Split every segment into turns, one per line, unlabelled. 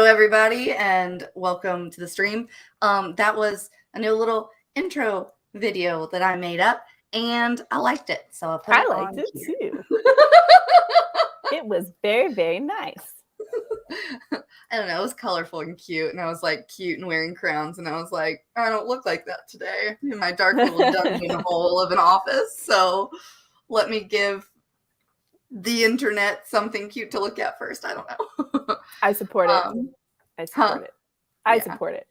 everybody, and welcome to the stream. That was a new little intro video that I made up, and I liked it, so I put it on
I liked it
here.
too. It was very, very nice.
I don't know, it was colorful and cute, and I was like cute and wearing crowns, and I was like, I don't look like that today in my dark little dungeon hole of an office, so let me give the internet something cute to look at first. I don't know.
I support it. I support it. I support it.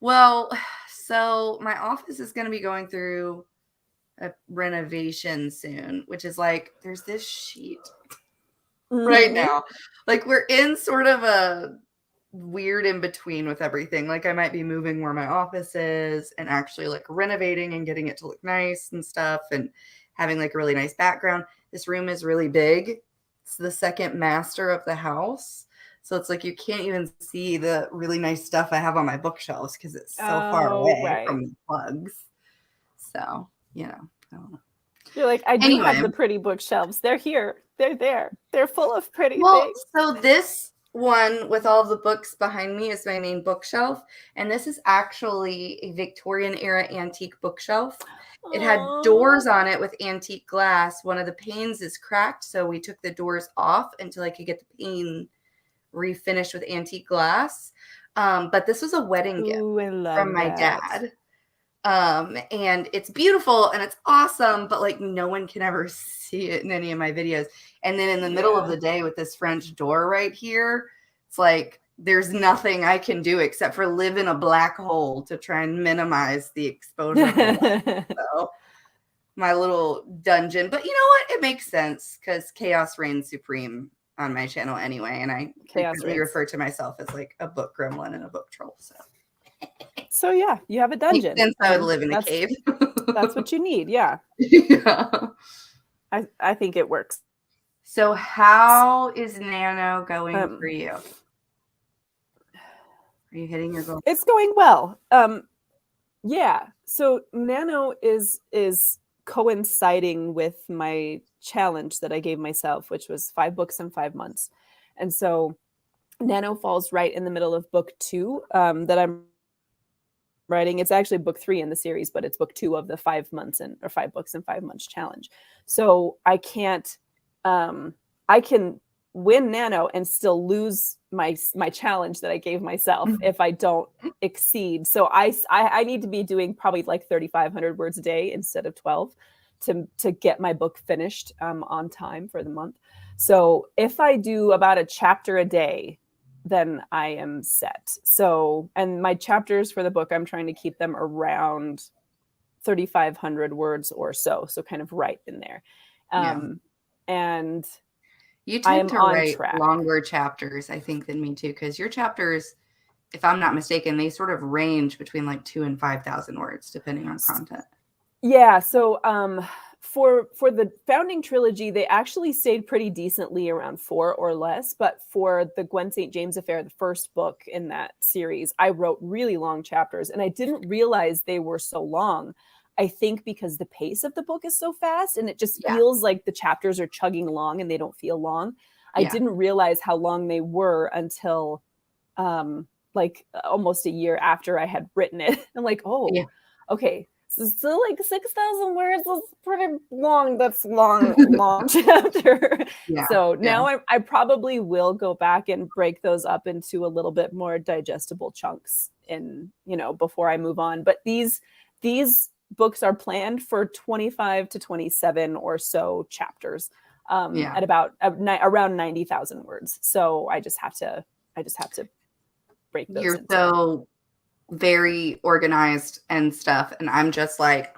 Well, so my office is going to be going through a renovation soon, which is like, there's this sheet right now. Like, we're in sort of a weird in between with everything. Like, I might be moving where my office is and actually like renovating and getting it to look nice and stuff and having like a really nice background. This room is really big. It's the second master of the house. So it's like you can't even see the really nice stuff I have on my bookshelves because it's so far away from the plugs. So, you know, I don't know.
You're like, I do have the pretty bookshelves. They're here. They're there. They're full of pretty things.
So this one with all the books behind me is my main bookshelf. And this is actually a Victorian era antique bookshelf. It had doors on it with antique glass. One of the panes is cracked, so we took the doors off until I could get the pane refinished with antique glass. But this was a wedding gift from my dad. And it's beautiful and it's awesome, but like no one can ever see it in any of my videos. And then in the middle of the day with this French door right here, it's like there's nothing I can do except for live in a black hole to try and minimize the exposure. So my little dungeon. But you know what? It makes sense because chaos reigns supreme on my channel anyway. And I frequently refer to myself as like a book gremlin and a book troll.
So yeah, you have a dungeon.
Since I would live in a cave.
That's what you need. Yeah. I think it works.
So how is Nano going for you? Are you hitting your goal?
It's going well. Yeah. So Nano is coinciding with my challenge that I gave myself, which was 5 books in 5 months. And so Nano falls right in the middle of book 2 that I'm writing. It's actually book 3 in the series, but it's book 2 of the 5 months or 5 books in 5 months challenge. So I can't, I can win Nano and still lose my challenge that I gave myself if I don't exceed. So I need to be doing probably like 3,500 words a day instead of 12 to get my book finished on time for the month. So if I do about a chapter a day, then I am set. So, and my chapters for the book, I'm trying to keep them around 3,500 words or so. So kind of right in there. And
you tend to write longer chapters, I think, than me too, because your chapters, if I'm not mistaken, they sort of range between like 2,000 and 5,000 words, depending on content.
Yeah. So for the founding trilogy, they actually stayed pretty decently around 4 or less. But for the Gwen St. James Affair, the first book in that series, I wrote really long chapters, and I didn't realize they were so long. I think because the pace of the book is so fast and it just feels like the chapters are chugging along and they don't feel long. I didn't realize how long they were until like almost a year after I had written it. I'm like, okay. So like 6,000 words is pretty long. That's long chapter. So now I probably will go back and break those up into a little bit more digestible chunks before I move on. But these books are planned for 25 to 27 or so chapters at about around 90,000 words. So I just have to break those.
You're so very organized and stuff, and I'm just like,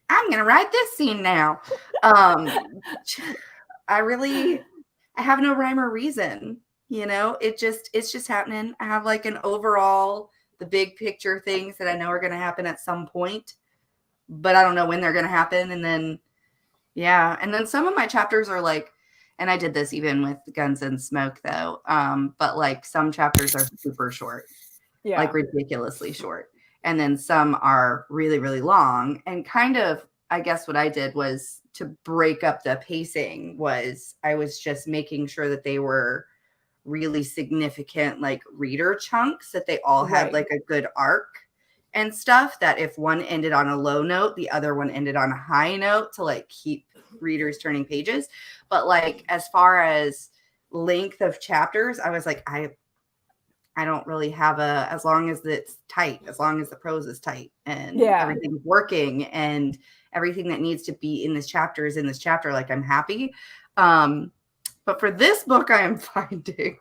I'm gonna write this scene now. I have no rhyme or reason, it's just happening. I have like an overall, the big picture things that I know are gonna happen at some point, but I don't know when they're gonna happen. And then and then some of my chapters are like, and I did this even with Guns and Smoke though, but like some chapters are super short. Like ridiculously short. And then some are really, really long. And kind of, I guess what I did was to break up the pacing was I was just making sure that they were really significant like reader chunks that they all had like a good arc and stuff, that if one ended on a low note, the other one ended on a high note to like keep readers turning pages. But like as far as length of chapters, I was like, I don't really have as long as it's tight, as long as the prose is tight and everything's working and everything that needs to be in this chapter is in this chapter, like I'm happy. But for this book, I am finding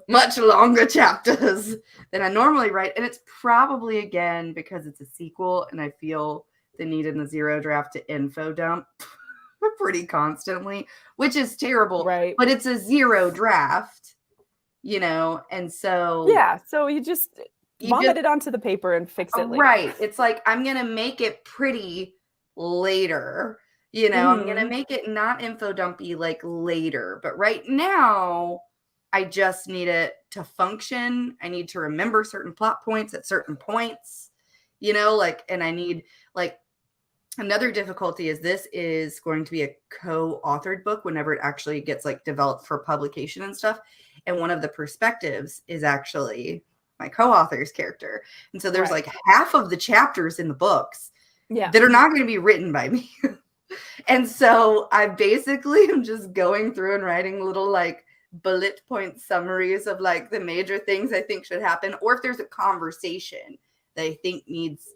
much longer chapters than I normally write. And it's probably, again, because it's a sequel and I feel the need in the zero draft to info dump pretty constantly, which is terrible.
Right.
But it's a zero draft, you know, and so...
Yeah, so you just vomit it onto the paper and fix it later.
Right. It's like, I'm going to make it pretty later. You know, I'm going to make it not info dumpy like later. But right now, I just need it to function. I need to remember certain plot points at certain points, you know, like, and I need like another difficulty is this is going to be a co-authored book whenever it actually gets like developed for publication and stuff. And one of the perspectives is actually my co-author's character. And so there's like half of the chapters in the books that are not going to be written by me. And so I basically am just going through and writing little like bullet point summaries of like the major things I think should happen, or if there's a conversation that I think needs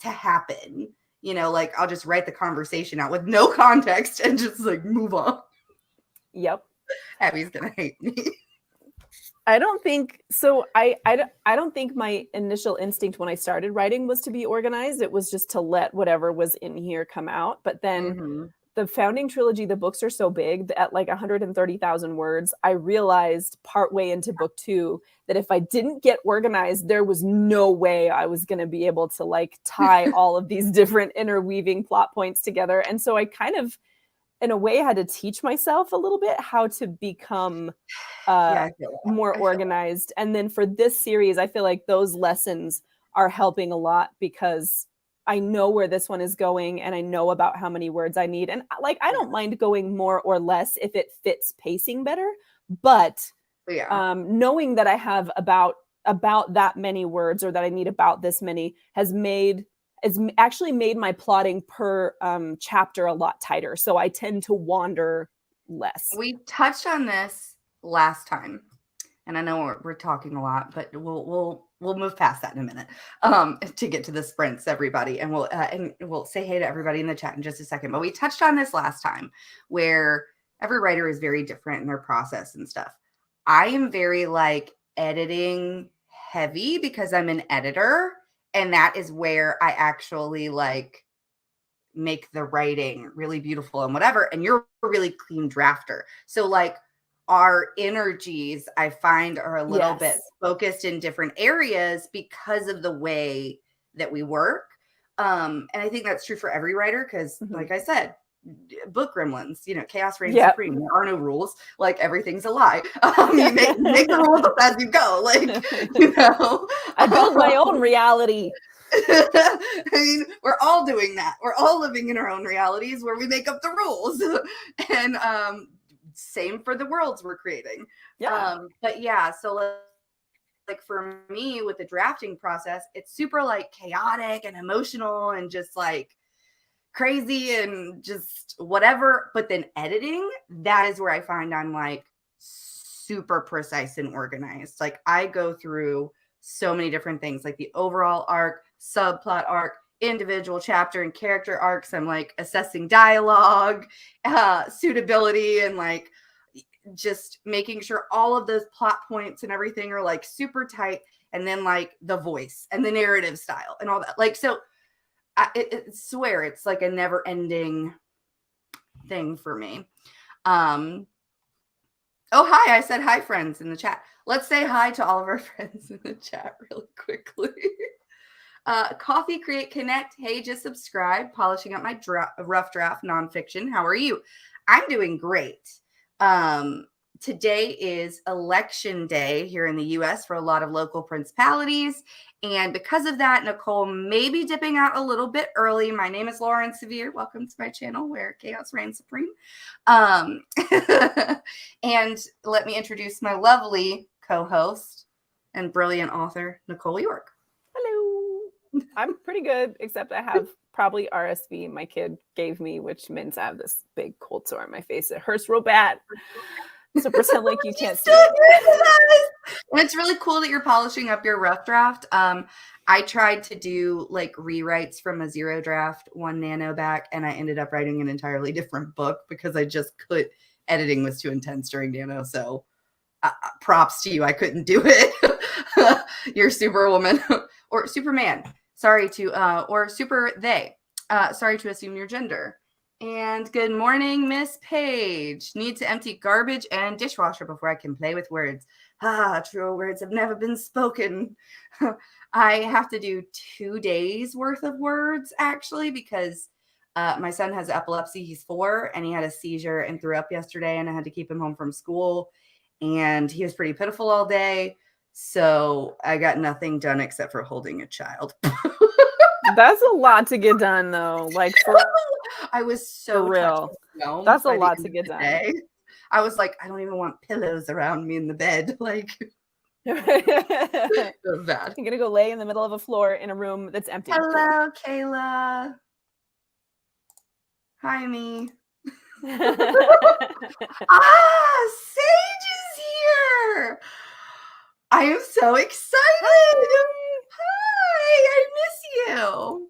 to happen, you know, like I'll just write the conversation out with no context and just like move on.
Yep.
Abby's gonna hate me.
I don't think so. I don't think my initial instinct when I started writing was to be organized. It was just to let whatever was in here come out. But then the founding trilogy, the books are so big that at like 130,000 words, I realized partway into book 2 that if I didn't get organized, there was no way I was going to be able to like tie all of these different interweaving plot points together. And so I kind of, in a way, had to teach myself a little bit how to become more organized. And then for this series, I feel like those lessons are helping a lot because I know where this one is going and I know about how many words I need. And like, I don't mind going more or less if it fits pacing better, but knowing that I have about that many words or that I need about this many has actually made my plotting per chapter a lot tighter. So I tend to wander less.
We touched on this last time, and I know we're talking a lot, but we'll move past that in a minute to get to the sprints, everybody, and we'll say hey to everybody in the chat in just a second. But we touched on this last time, where every writer is very different in their process and stuff. I am very like editing heavy because I'm an editor, and that is where I actually like make the writing really beautiful and whatever. And you're a really clean drafter, so like our energies, I find, are a little bit focused in different areas because of the way that we work. And I think that's true for every writer because, like I said, book gremlins, you know, chaos reigns supreme. There are no rules. Like, everything's a lie. You make the rules as you go. Like, you know.
I build my own reality.
I mean, we're all doing that. We're all living in our own realities where we make up the rules. And same for the worlds we're creating. But yeah, so like for me with the drafting process, it's super like chaotic and emotional and just like crazy and just whatever. But then editing, that is where I find I'm like super precise and organized. Like I go through so many different things, like the overall arc, subplot arc, individual chapter and character arcs. I'm like assessing dialogue, suitability, and like just making sure all of those plot points and everything are like super tight. And then like the voice and the narrative style and all that. Like, so I swear it's like a never ending thing for me. Oh, hi. I said hi, friends, in the chat. Let's say hi to all of our friends in the chat really quickly. Coffee, Create, Connect. Hey, just subscribe. Polishing up my rough draft nonfiction. How are you? I'm doing great. today is election day here in the US for a lot of local principalities. And because of that, Nicole may be dipping out a little bit early. My name is Lauren Sevier. Welcome to my channel where chaos reigns supreme. And let me introduce my lovely co-host and brilliant author, Nicole York.
Hello. I'm pretty good, except I have probably RSV my kid gave me, which means I have this big cold sore on my face. It hurts real bad. So pretend like you can't see it.
And it's really cool that you're polishing up your rough draft. I tried to do like rewrites from a 0 draft 1 nano back, and I ended up writing an entirely different book because I just could. Editing was too intense during nano. So props to you. I couldn't do it. You're Superwoman or Superman. Sorry to or super they. Sorry to assume your gender. And good morning, Miss Page. Need to empty garbage and dishwasher before I can play with words. True words have never been spoken. I have to do 2 days worth of words actually because my son has epilepsy. He's 4 and he had a seizure and threw up yesterday, and I had to keep him home from school, and he was pretty pitiful all day. So I got nothing done except for holding a child.
That's a lot to get done, though. Like, for
I was so
real. That's a lot to get done.
I was like, I don't even want pillows around me in the bed. Like, so bad.
I'm gonna go lay in the middle of a floor in a room that's empty.
Hello, Kayla. Hi, me. Sage is here. I am so excited. Hi, I miss you.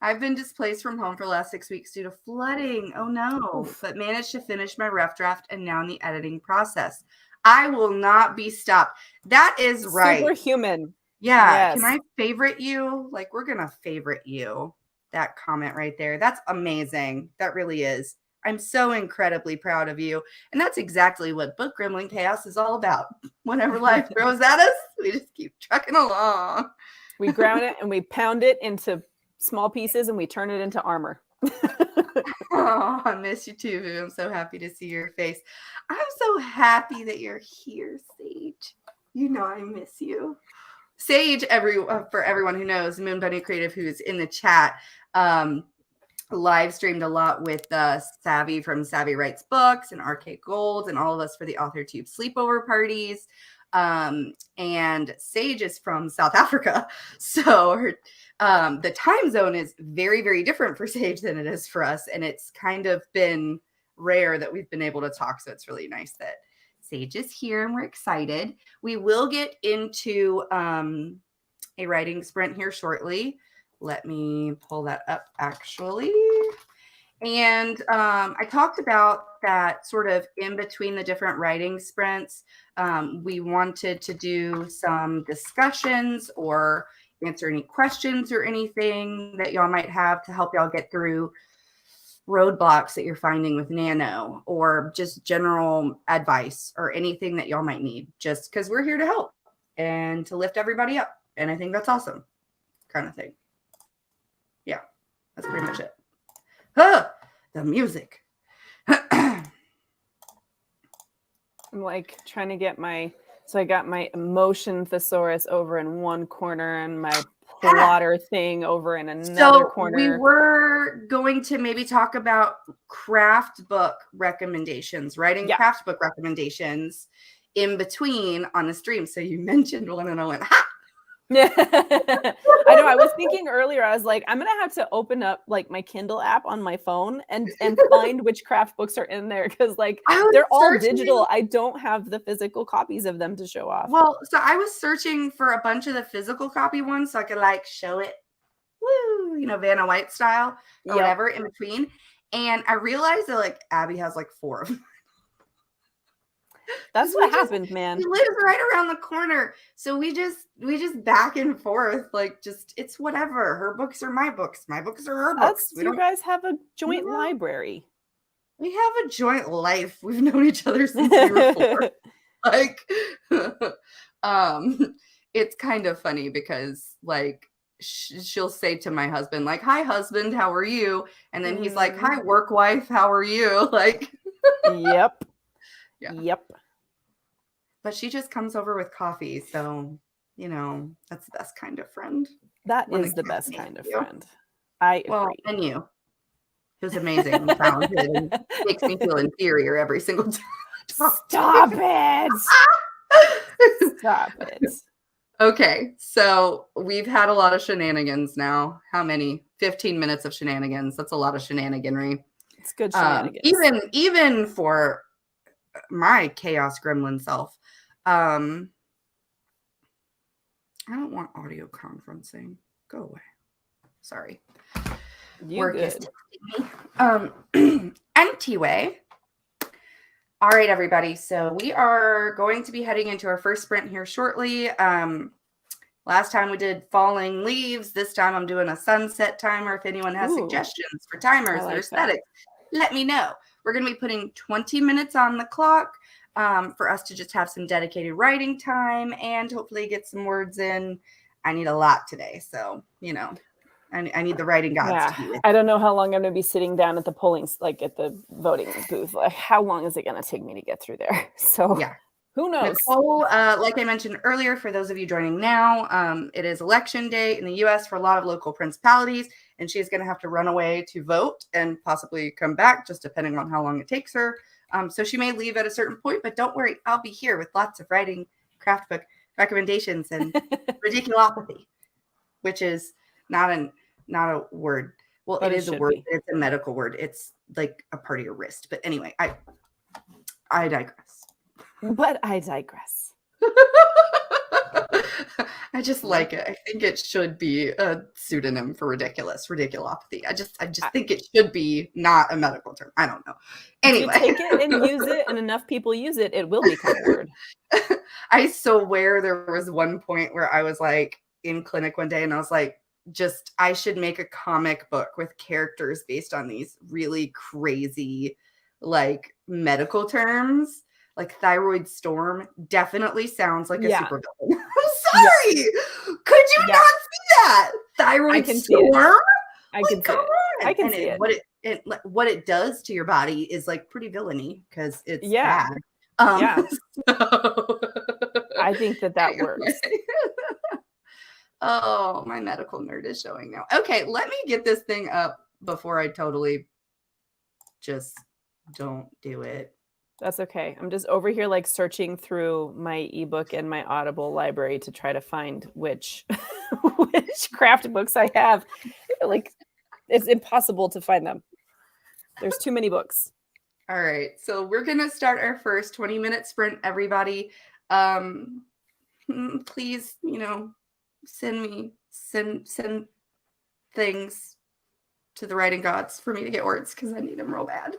I've been displaced from home for the last 6 weeks due to flooding. Oh no, but managed to finish my rough draft and now in the editing process. I will not be stopped. That is right.
Superhuman.
Yeah. Yes. Can I favorite you? Like, we're going to favorite you. That comment right there. That's amazing. That really is. I'm so incredibly proud of you. And that's exactly what Book Gremlin Chaos is all about. Whenever life throws at us, we just keep trucking along.
We ground it and we pound it into small pieces and we turn it into armor.
Oh, I miss you too, Vu. I'm so happy to see your face. I'm so happy that you're here, Sage. You know I miss you. Sage, for everyone who knows, Moon Bunny Creative, who's in the chat, live streamed a lot with Savvy from Savvy Writes Books and RK Gold and all of us for the AuthorTube sleepover parties. And Sage is from South Africa. So the time zone is very, very different for Sage than it is for us. And it's kind of been rare that we've been able to talk. So it's really nice that Sage is here and we're excited. We will get into a writing sprint here shortly. Let me pull that up actually. And I talked about that sort of in between the different writing sprints. We wanted to do some discussions or answer any questions or anything that y'all might have to help y'all get through roadblocks that you're finding with Nano, or just general advice or anything that y'all might need, just because we're here to help and to lift everybody up. And I think that's awesome, kind of thing. Yeah, that's pretty much it. The music.
I'm like trying to get so I got my emotion thesaurus over in one corner and my plotter thing over in another corner.
We were going to maybe talk about craft book recommendations, writing craft book recommendations in between on the stream. So you mentioned one and I went, ha!
I know. I was thinking earlier, I was like, I'm gonna have to open up like my Kindle app on my phone and find which craft books are in there, because like they're all digital. I don't have the physical copies of them to show off.
Well, so I was searching for a bunch of the physical copy ones so I could like show it, woo, Vanna White style or whatever in between. And I realized that like Abby has like 4 of them.
That's what happened, man.
He lives right around the corner. So we just back and forth, like it's whatever. Her books are my books. My books are her books.
You guys have a joint library.
We have a joint life. We've known each other since we were 4. Like, it's kind of funny because like she'll say to my husband, like, "Hi, husband, how are you?" And then he's like, "Hi, work wife, how are you?" Like,
Yep.
Yeah.
Yep.
but she just comes over with coffee. So, that's the best kind of friend.
That
When
is the best kind of
you.
friend. I agree.
Well, and you. Who's amazing and talented and makes me feel inferior every single time.
Stop it. Stop it.
Okay, so we've had a lot of shenanigans now. How many? 15 minutes of shenanigans. That's a lot of shenaniganry.
It's good shenanigans.
Even for my chaos gremlin self. I don't want audio conferencing. Go away. Sorry.
You good.
Anyway. All right, everybody. So we are going to be heading into our first sprint here shortly. Last time we did falling leaves. This time I'm doing a sunset timer. If anyone has suggestions for timers or aesthetics, let me know. We're going to be putting 20 minutes on the clock for us to just have some dedicated writing time and hopefully get some words in. I need a lot today. So, I need the writing gods to be with me.
I don't know how long I'm going to be sitting down at the polling, like at the voting booth. Like, how long is it going to take me to get through there? So, yeah. Who knows?
Nicole, like I mentioned earlier, for those of you joining now, it is election day in the U.S. for a lot of local principalities, and she's going to have to run away to vote and possibly come back, just depending on how long it takes her. So she may leave at a certain point, but don't worry, I'll be here with lots of writing craft book recommendations and ridiculopathy, which is not a word. Well, it is a word. It's a medical word. It's like a part of your wrist. But anyway, I digress.
But I digress.
I just like it. I think it should be a pseudonym for ridiculopathy. I just think it should be not a medical term. I don't know. Anyway,
if you take it and use it, and enough people use it, it will become a word.
I swear there was one point where I was like in clinic one day, and I was like, I should make a comic book with characters based on these really crazy, like medical terms. Like thyroid storm definitely sounds like a supervillain. I'm sorry. Could you not see that? Thyroid storm?
I can see it. I can see it.
What it does to your body is like pretty villainy because it's
bad.
So.
I think that works.
Oh, my medical nerd is showing now. Okay, let me get this thing up before I totally just don't do it.
That's okay. I'm just over here like searching through my ebook and my Audible library to try to find which craft books I have. Like, it's impossible to find them. There's too many books.
All right. So we're going to start our first 20-minute sprint, everybody. Please, send things to the writing gods for me to get words because I need them real bad.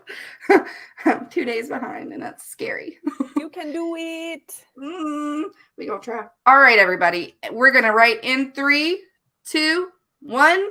I'm 2 days behind and that's scary.
You can do it.
We gonna try. All right, everybody. We're gonna write in 3, 2, 1.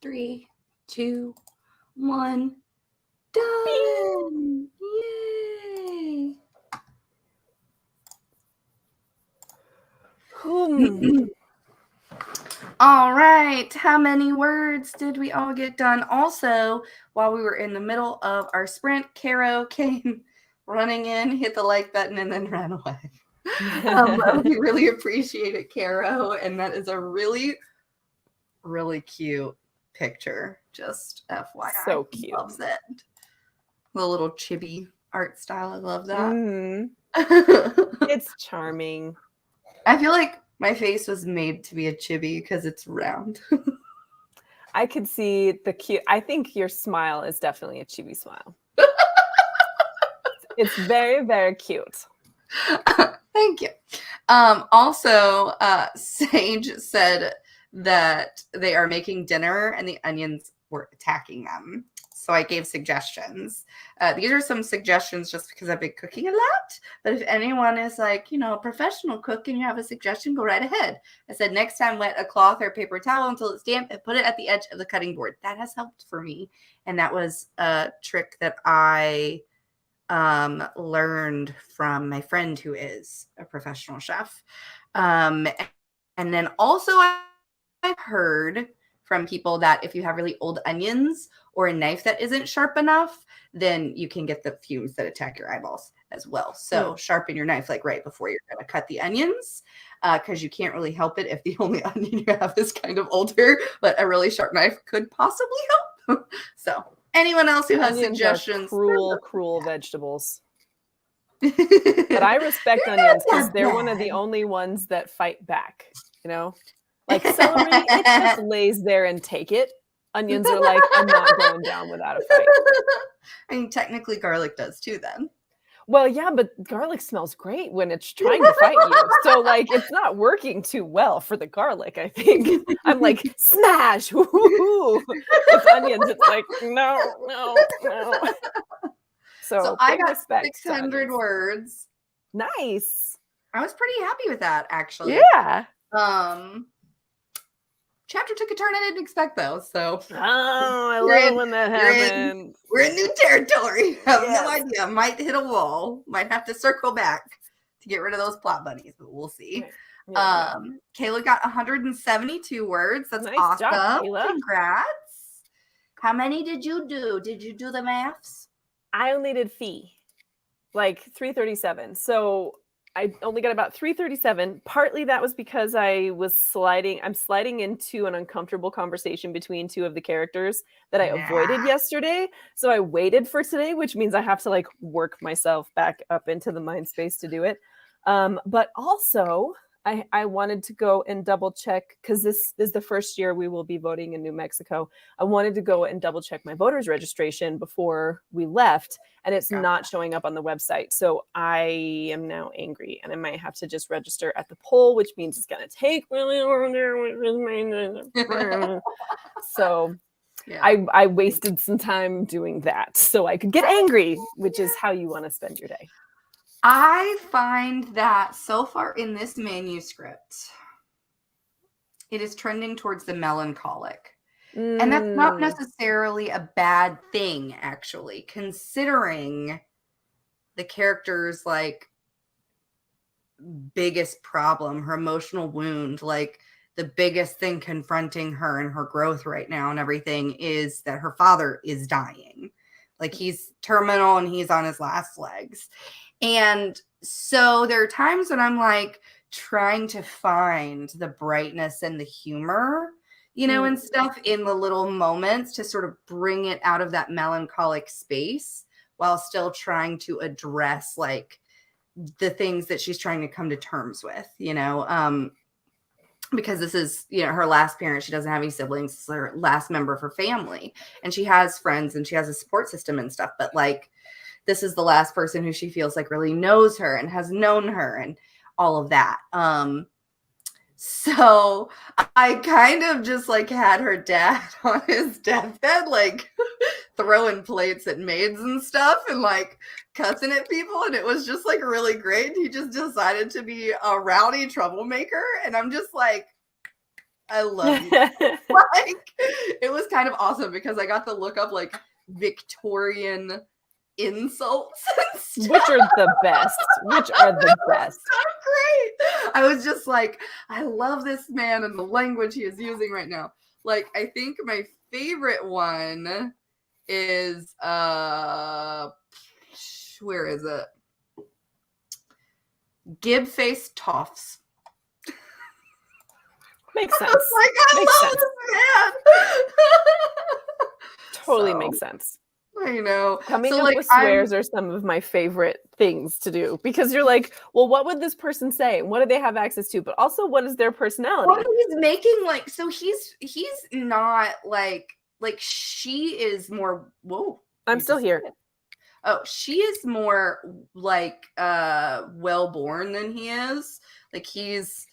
3, 2, 1. Done! Yay! All right. How many words did we all get done? Also, while we were in the middle of our sprint, Caro came running in, hit the like button, and then ran away. We really appreciate it, Caro. And that is a really, really cute picture. Just FYI.
So cute.
Loves it. The little chibi art style. I love that.
It's charming.
I feel like my face was made to be a chibi because it's round.
I could see the cute. I think your smile is definitely a chibi smile. It's very, very cute.
Thank you. Also, Sage said that they are making dinner and the onions were attacking them. So I gave suggestions. These are some suggestions just because I've been cooking a lot. But if anyone is like, a professional cook and you have a suggestion, go right ahead. I said next time wet a cloth or paper towel until it's damp and put it at the edge of the cutting board. That has helped for me. And that was a trick that I learned from my friend who is a professional chef. And then also I've heard from people that if you have really old onions or a knife that isn't sharp enough, then you can get the fumes that attack your eyeballs as well. So sharpen your knife like right before you're going to cut the onions, because you can't really help it if the only onion you have is kind of older, but a really sharp knife could possibly help. So anyone else who has suggestions?
Cruel vegetables. But I respect onions because they're one of the only ones that fight back, Like celery, it just lays there and take it. Onions are like, I'm not going down without a fight.
I mean, technically garlic does too then.
Well, yeah, but garlic smells great when it's trying to fight you. So, it's not working too well for the garlic, I think. I'm like, smash! Woo-hoo-hoo. With onions, it's like, no. So
I got 600 words.
Nice.
I was pretty happy with that, actually.
Yeah.
Chapter took a turn I didn't expect, though. So
I love when that happens.
We're in new territory. I have no idea. Might hit a wall. Might have to circle back to get rid of those plot bunnies, but we'll see. Yeah. Kayla got 172 words. That's nice awesome. Job, Kayla. Congrats. How many did you do? Did you do the maths?
I only did fee, 337. So I only got about 337. Partly that was because I'm sliding into an uncomfortable conversation between two of the characters that I avoided yesterday. So I waited for today, which means I have to work myself back up into the mind space to do it. But also I wanted to go and double check, because this is the first year we will be voting in New Mexico. I wanted to go and double check my voter's registration before we left, and it's not showing up on the website. So I am now angry, and I might have to just register at the poll, which means it's going to take really long. So I wasted some time doing that so I could get angry, which is how you want to spend your day.
I find that so far in this manuscript, it is trending towards the melancholic. And that's not necessarily a bad thing, actually, considering the character's biggest problem, her emotional wound, the biggest thing confronting her and her growth right now and everything is that her father is dying. He's terminal and he's on his last legs. And so there are times when I'm trying to find the brightness and the humor, and stuff in the little moments to sort of bring it out of that melancholic space while still trying to address the things that she's trying to come to terms with, because this is, her last parent. She doesn't have any siblings. This is her last member of her family. And she has friends and she has a support system and stuff. But this is the last person who she feels really knows her and has known her and all of that. So I kind of just had her dad on his deathbed, throwing plates at maids and stuff and cussing at people. And it was just really great. He just decided to be a rowdy troublemaker. And I'm just I love you. Like, it was kind of awesome because I got to look up like Victorian insults and stuff.
Which are the best.
So great. I was just like, I love this man and the language he is using right now. Like, I think my favorite one is where is it? Gib-faced toffs.
Makes sense.
Like, I love this man.
Totally makes sense.
I know.
Coming up with swears are some of my favorite things to do because you're like, well, what would this person say? What do they have access to? But also, what is their personality?
What he's making, like, so he's not like she is more. Whoa,
I'm still here.
Oh, she is more like well-born than he is. Like, he's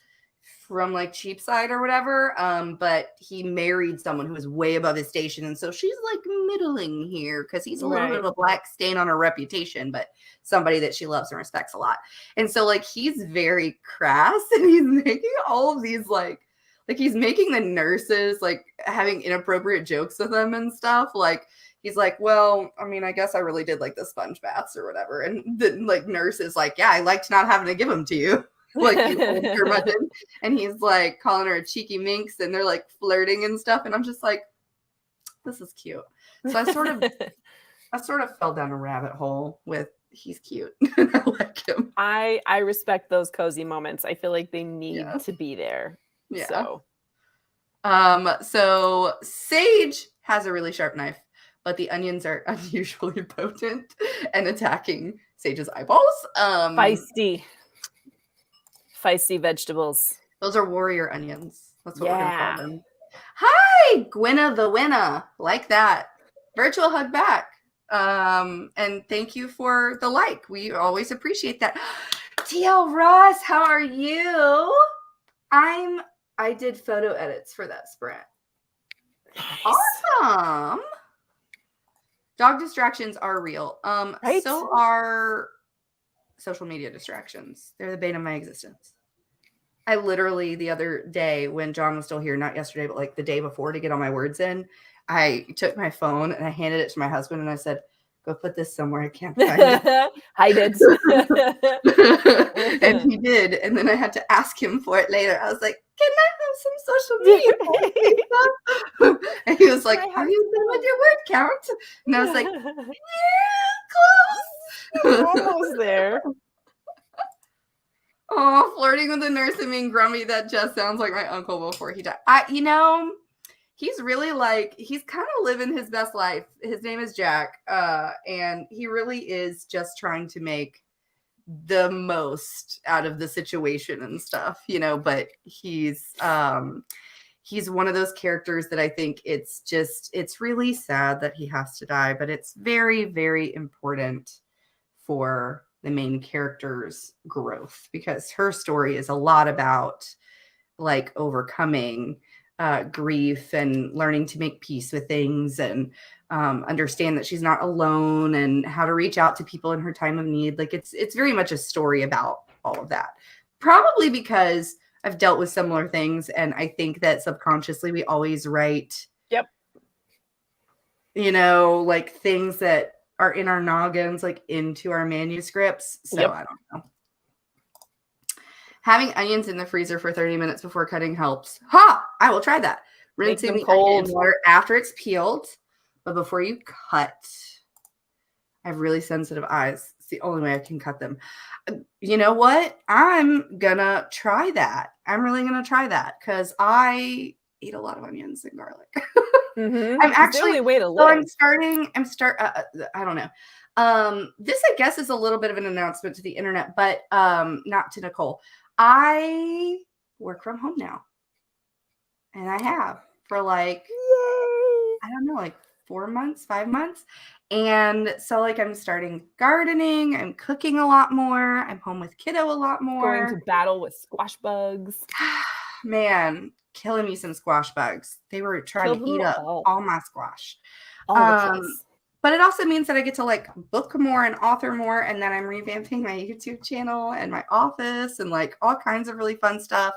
from like Cheapside or whatever. But he married someone who was way above his station, and so she's like middling here because he's a little bit of a black stain on her reputation, but somebody that she loves and respects a lot. And so like he's very crass, and he's making all of these like he's making the nurses like having inappropriate jokes with them and stuff. Like, he's like, well, I mean, I guess I really did like the sponge baths or whatever. And the like nurse is like, yeah, I liked not having to give them to you. Like, you old curmudgeon. And he's like calling her a cheeky minx, and they're like flirting and stuff. And I'm just like, this is cute. So I sort of fell down a rabbit hole with he's cute. I like him.
I respect those cozy moments. I feel like they need to be there.
Yeah. So Sage has a really sharp knife, but the onions are unusually potent and attacking Sage's eyeballs.
Feisty vegetables.
Those are warrior onions. That's what we're going to call them. Hi, Gwenna the winner. Like that. Virtual hug back. And thank you for the like. We always appreciate that. TL Ross, how are you? I did photo edits for that sprint. Nice. Awesome. Dog distractions are real. Right? So are social media distractions. They're the bane of my existence. I literally the other day when John was still here, not yesterday, but like the day before to get all my words in, I took my phone and I handed it to my husband and I said, go put this somewhere I can't find it.
I did.
And he did. And then I had to ask him for it later. I was like, can I have some social media? And he was like, are you done with your word count? And I was like, yeah, close.
Almost there.
Oh, flirting with the nurse and being grumpy. That just sounds like my uncle before he died. He's really like, he's kind of living his best life. His name is Jack. And he really is just trying to make the most out of the situation and stuff, but he's one of those characters that I think it's really sad that he has to die, but it's very, very important for the main character's growth because her story is a lot about like overcoming grief and learning to make peace with things and understand that she's not alone and how to reach out to people in her time of need. Like it's very much a story about all of that. Probably because I've dealt with similar things, and I think that subconsciously we always write, like things that are in our noggins, like into our manuscripts. So I don't know. Having onions in the freezer for 30 minutes before cutting helps. I will try that. Rinsing the onion in water after it's peeled, but before you cut. I have really sensitive eyes. It's the only way I can cut them. You know what? I'm gonna try that. I'm really gonna try that because I eat a lot of onions and garlic.
Mm-hmm.
I'm actually
the way to live.
I don't know. This I guess is a little bit of an announcement to the internet, but not to Nicole. I work from home now, and I have for like, I don't know, like 4 months, 5 months. And so like I'm starting gardening, I'm cooking a lot more, I'm home with kiddo a lot more.
Going to battle with squash bugs.
Man, killing me some squash bugs. They were trying to eat up all my squash. But it also means that I get to like book more and author more, and then I'm revamping my YouTube channel and my office and like all kinds of really fun stuff.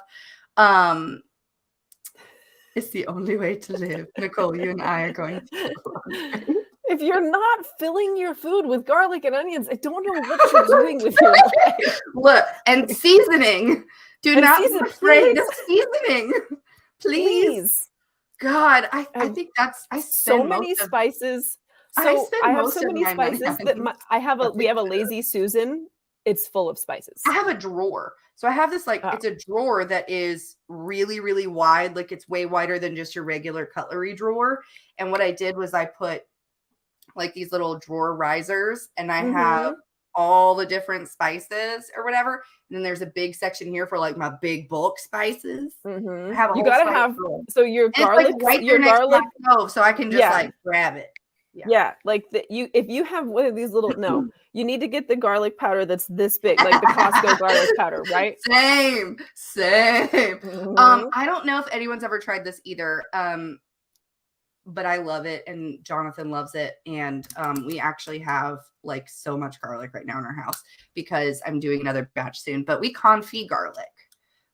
It's the only way to live. Nicole, you and I are going to.
If you're not filling your food with garlic and onions, I don't know what you're doing with your life.
Look, and seasoning. Do
And
not
season,
be afraid
please.
of seasoning. Please. God, I think that's I
so
spend
many
most of,
spices.
I
So
spend
I have
most
so
of
many
my money
spices
on
that we have a lazy Susan. It's full of spices.
I have a drawer. So I have this it's a drawer that is really, really wide. Like it's way wider than just your regular cutlery drawer. And what I did was I put like these little drawer risers and I have all the different spices or whatever. And then there's a big section here for like my big bulk spices. I have a
You
whole
gotta have
drawer.
so your
And
garlic,
it's like right
your
there next
garlic,
to my stove, so I can just like grab it.
Yeah, like if you have one of these little you need to get the garlic powder that's this big, like the Costco garlic powder, right?
Same. I don't know if anyone's ever tried this either. But I love it and Jonathan loves it. And we actually have like so much garlic right now in our house because I'm doing another batch soon. But we confit garlic,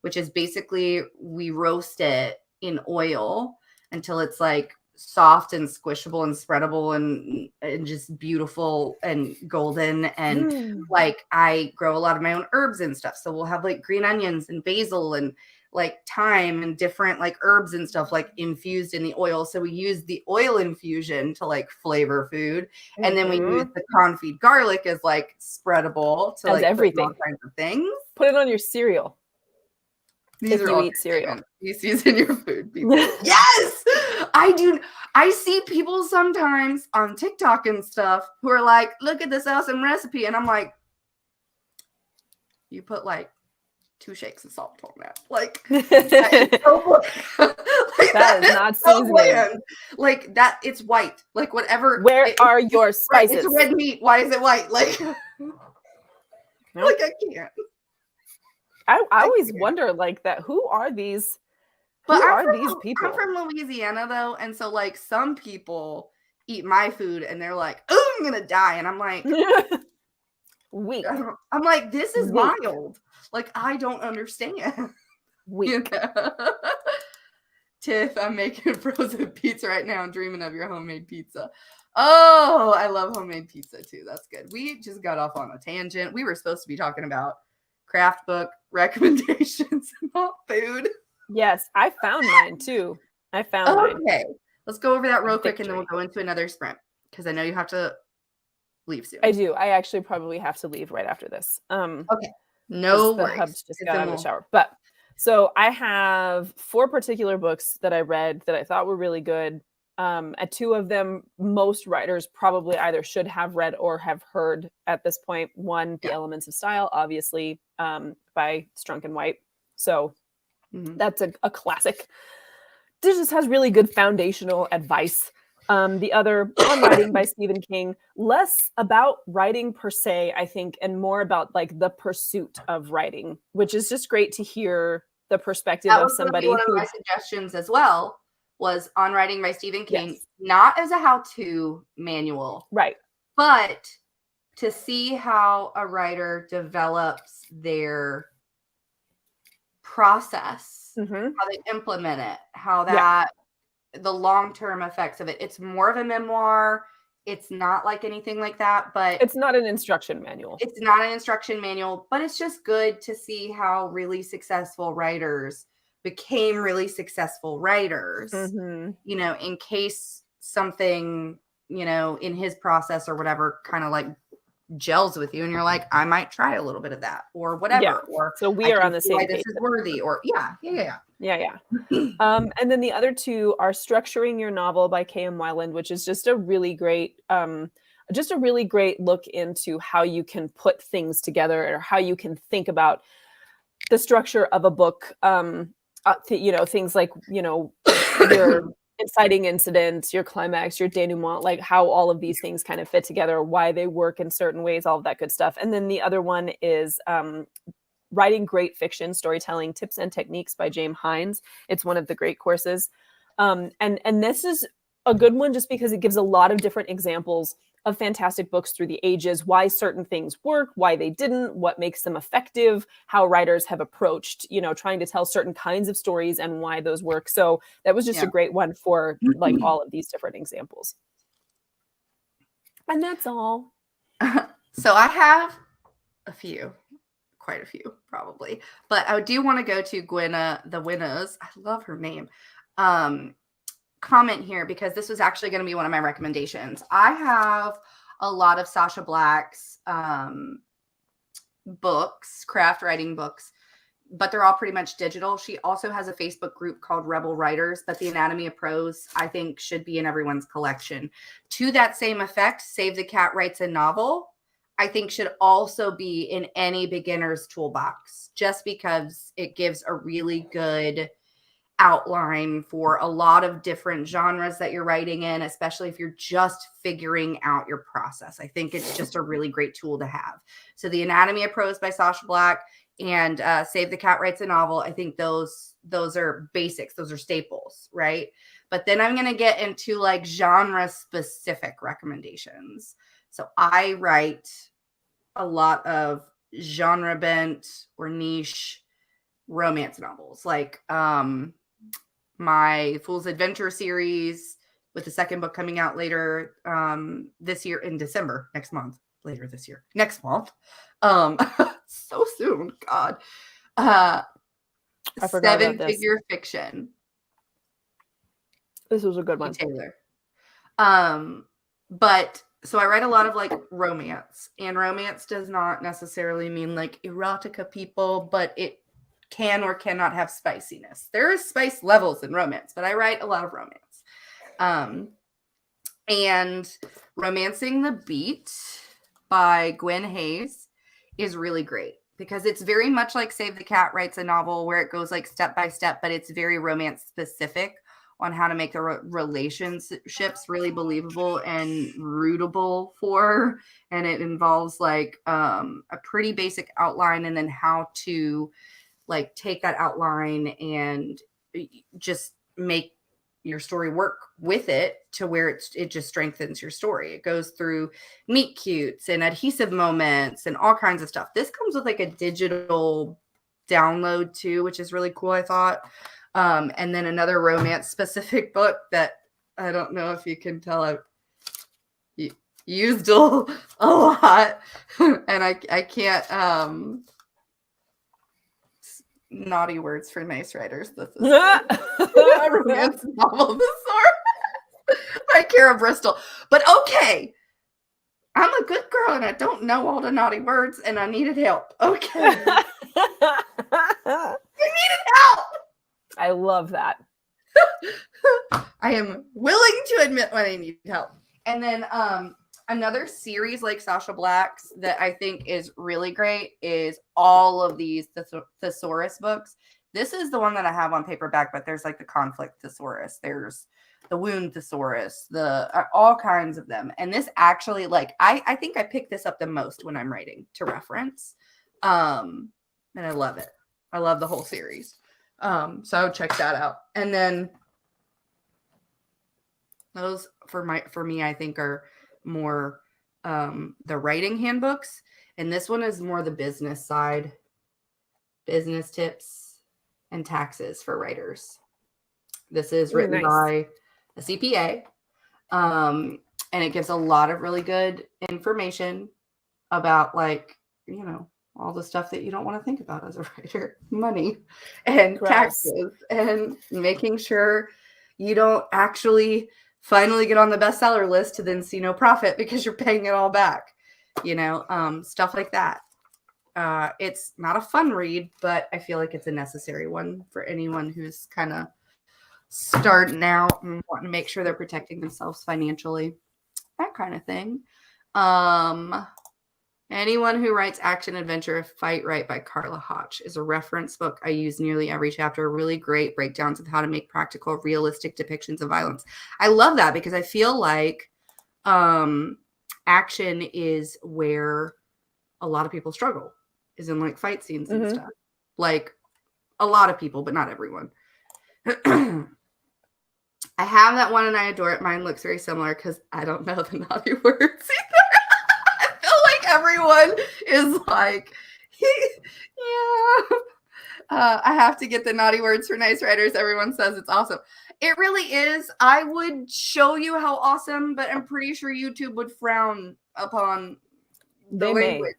which is basically we roast it in oil until it's like soft and squishable and spreadable and just beautiful and golden. And like I grow a lot of my own herbs and stuff. So we'll have like green onions and basil and like thyme and different like herbs and stuff like infused in the oil. So we use the oil infusion to like flavor food. And then we use the confit garlic as like spreadable to
as
like
everything,
all kinds of things.
Put it on your cereal.
These
if
are
you
all
eat cereal.
You season your food, people. Yes! I do. I see people sometimes on TikTok and stuff who are like, look at this awesome recipe. And I'm like, you put like 2 shakes of salt on that. Like, that is so like,
that is not seasoning.
Like that, it's white. Like whatever.
Where are your spices?
It's red meat. Why is it white? Like, like I can't.
I always wonder like that. Who are these?
But
Who are these people?
I'm from Louisiana though, and so like some people eat my food and they're like, "Oh, I'm gonna die," and I'm like,
weak.
I'm like, this is wild. Like I don't understand.
Weak.
You know? Tiff, I'm making frozen pizza right now. I'm dreaming of your homemade pizza. Oh, I love homemade pizza too. That's good. We just got off on a tangent. We were supposed to be talking about craft book recommendations, not food.
Yes, I found mine too. I found mine.
Okay, let's go over that real quick and then we'll go into another sprint because I know you have to leave soon.
I do. I actually probably have to leave right after this.
Okay, no worries.
The hubs just got out of the shower. But so I have 4 particular books that I read that I thought were really good. 2 of them, most writers probably either should have read or have heard at this point. One, The Elements of Style, obviously, by Strunk and White. So that's a classic. This just has really good foundational advice. The other, On Writing by Stephen King, less about writing per se, I think, and more about like the pursuit of writing, which is just great to hear the perspective of somebody.
One of my suggestions as well was On Writing by Stephen King, not as a how-to manual,
right?
But to see how a writer develops their process, how they implement it, how that the long-term effects of it. It's more of a memoir. It's not like anything like that, but
it's not an instruction manual.
It's not an instruction manual, but it's just good to see how really successful writers became really successful writers, you know, in case something, you know, in his process or whatever kind of like gels with you and you're like, I might try a little bit of that or whatever. Or
so we are on the same page.
This is worthy or yeah.
And then the other 2 are Structuring Your Novel by K.M. Weiland, which is just a really great look into how you can put things together or how you can think about the structure of a book. You know, things like, you know, your inciting incident, your climax, your denouement, like how all of these things kind of fit together, why they work in certain ways, all of that good stuff. And then the other one is Writing Great Fiction, Storytelling Tips and Techniques by James Hines. It's one of the great courses. And this is a good one just because it gives a lot of different examples of fantastic books through the ages, why certain things work, why they didn't, what makes them effective, how writers have approached, trying to tell certain kinds of stories and why those work. So that was just a great one for like all of these different examples. And that's all.
So I have a few, quite a few probably, but I do want to go to Gwenna the Winnows. I love her name. Comment here because this was actually going to be one of my recommendations. I have a lot of Sasha Black's books, craft writing books, but they're all pretty much digital. She also has a Facebook group called Rebel Writers, but the Anatomy of Prose, I think, should be in everyone's collection. To that same effect, Save the Cat Writes a Novel, I think should also be in any beginner's toolbox, just because it gives a really good outline for a lot of different genres that you're writing in, especially if you're just figuring out your process. I think it's just a really great tool to have. So the Anatomy of Prose by Sasha Black and Save the Cat Writes a Novel, I think those are basics. Those are staples, right? But then I'm going to get into like genre specific recommendations. So I write a lot of genre bent or niche romance novels, like my Fool's Adventure series, with the second book coming out later this year in December, next month. So soon, God.
I forgot about this.
Seven-figure fiction.
This was a good one.
Taylor. But so I write a lot of like romance, and romance does not necessarily mean like erotica, people, but it can or cannot have spiciness. There is spice levels in romance, but I write a lot of romance. And Romancing the Beat by Gwen Hayes is really great because it's very much like Save the Cat Writes a Novel, where it goes like step by step, but it's very romance specific on how to make the relationships really believable and rootable for. And it involves like a pretty basic outline, and then how to like take that outline and just make your story work with it to where it just strengthens your story. It goes through meet cutes and adhesive moments and all kinds of stuff. This comes with like a digital download too, which is really cool, I thought. And then another romance specific book that I don't know if you can tell I've used a lot, and I can't naughty words for nice writers. This is a romance novel by Kara Bristol. But okay, I'm a good girl and I don't know all the naughty words and I needed help. Okay. I needed help.
I love that.
I am willing to admit when I need help. And then another series like Sasha Black's that I think is really great is all of these thesaurus books. This is the one that I have on paperback, but there's like the conflict thesaurus. There's the wound thesaurus, all kinds of them. And this actually, like, I think I pick this up the most when I'm writing to reference. And I love it. I love the whole series. So check that out. And then those for me, I think are more the writing handbooks, and this one is more the business side, business tips and taxes for writers. This is written by a CPA, and it gives a lot of really good information about, like, all the stuff that you don't want to think about as a writer: money and taxes, and making sure you don't actually finally get on the bestseller list to then see no profit because you're paying it all back, stuff like that. It's not a fun read, but I feel like it's a necessary one for anyone who's kind of starting out and wanting to make sure they're protecting themselves financially, that kind of thing. Anyone who writes action adventure, Fight Right by Carla Hotch is a reference book I use nearly every chapter. Really great breakdowns of how to make practical, realistic depictions of violence. I love that because I feel like action is where a lot of people struggle, is in like fight scenes and stuff. Like a lot of people, but not everyone. I have that one and I adore it. Mine looks very similar because I don't know the naughty words either. I feel like everyone is like, yeah. I have to get the naughty words for nice writers. Everyone says it's awesome. It really is. I would show you how awesome, but I'm pretty sure YouTube would frown upon the language.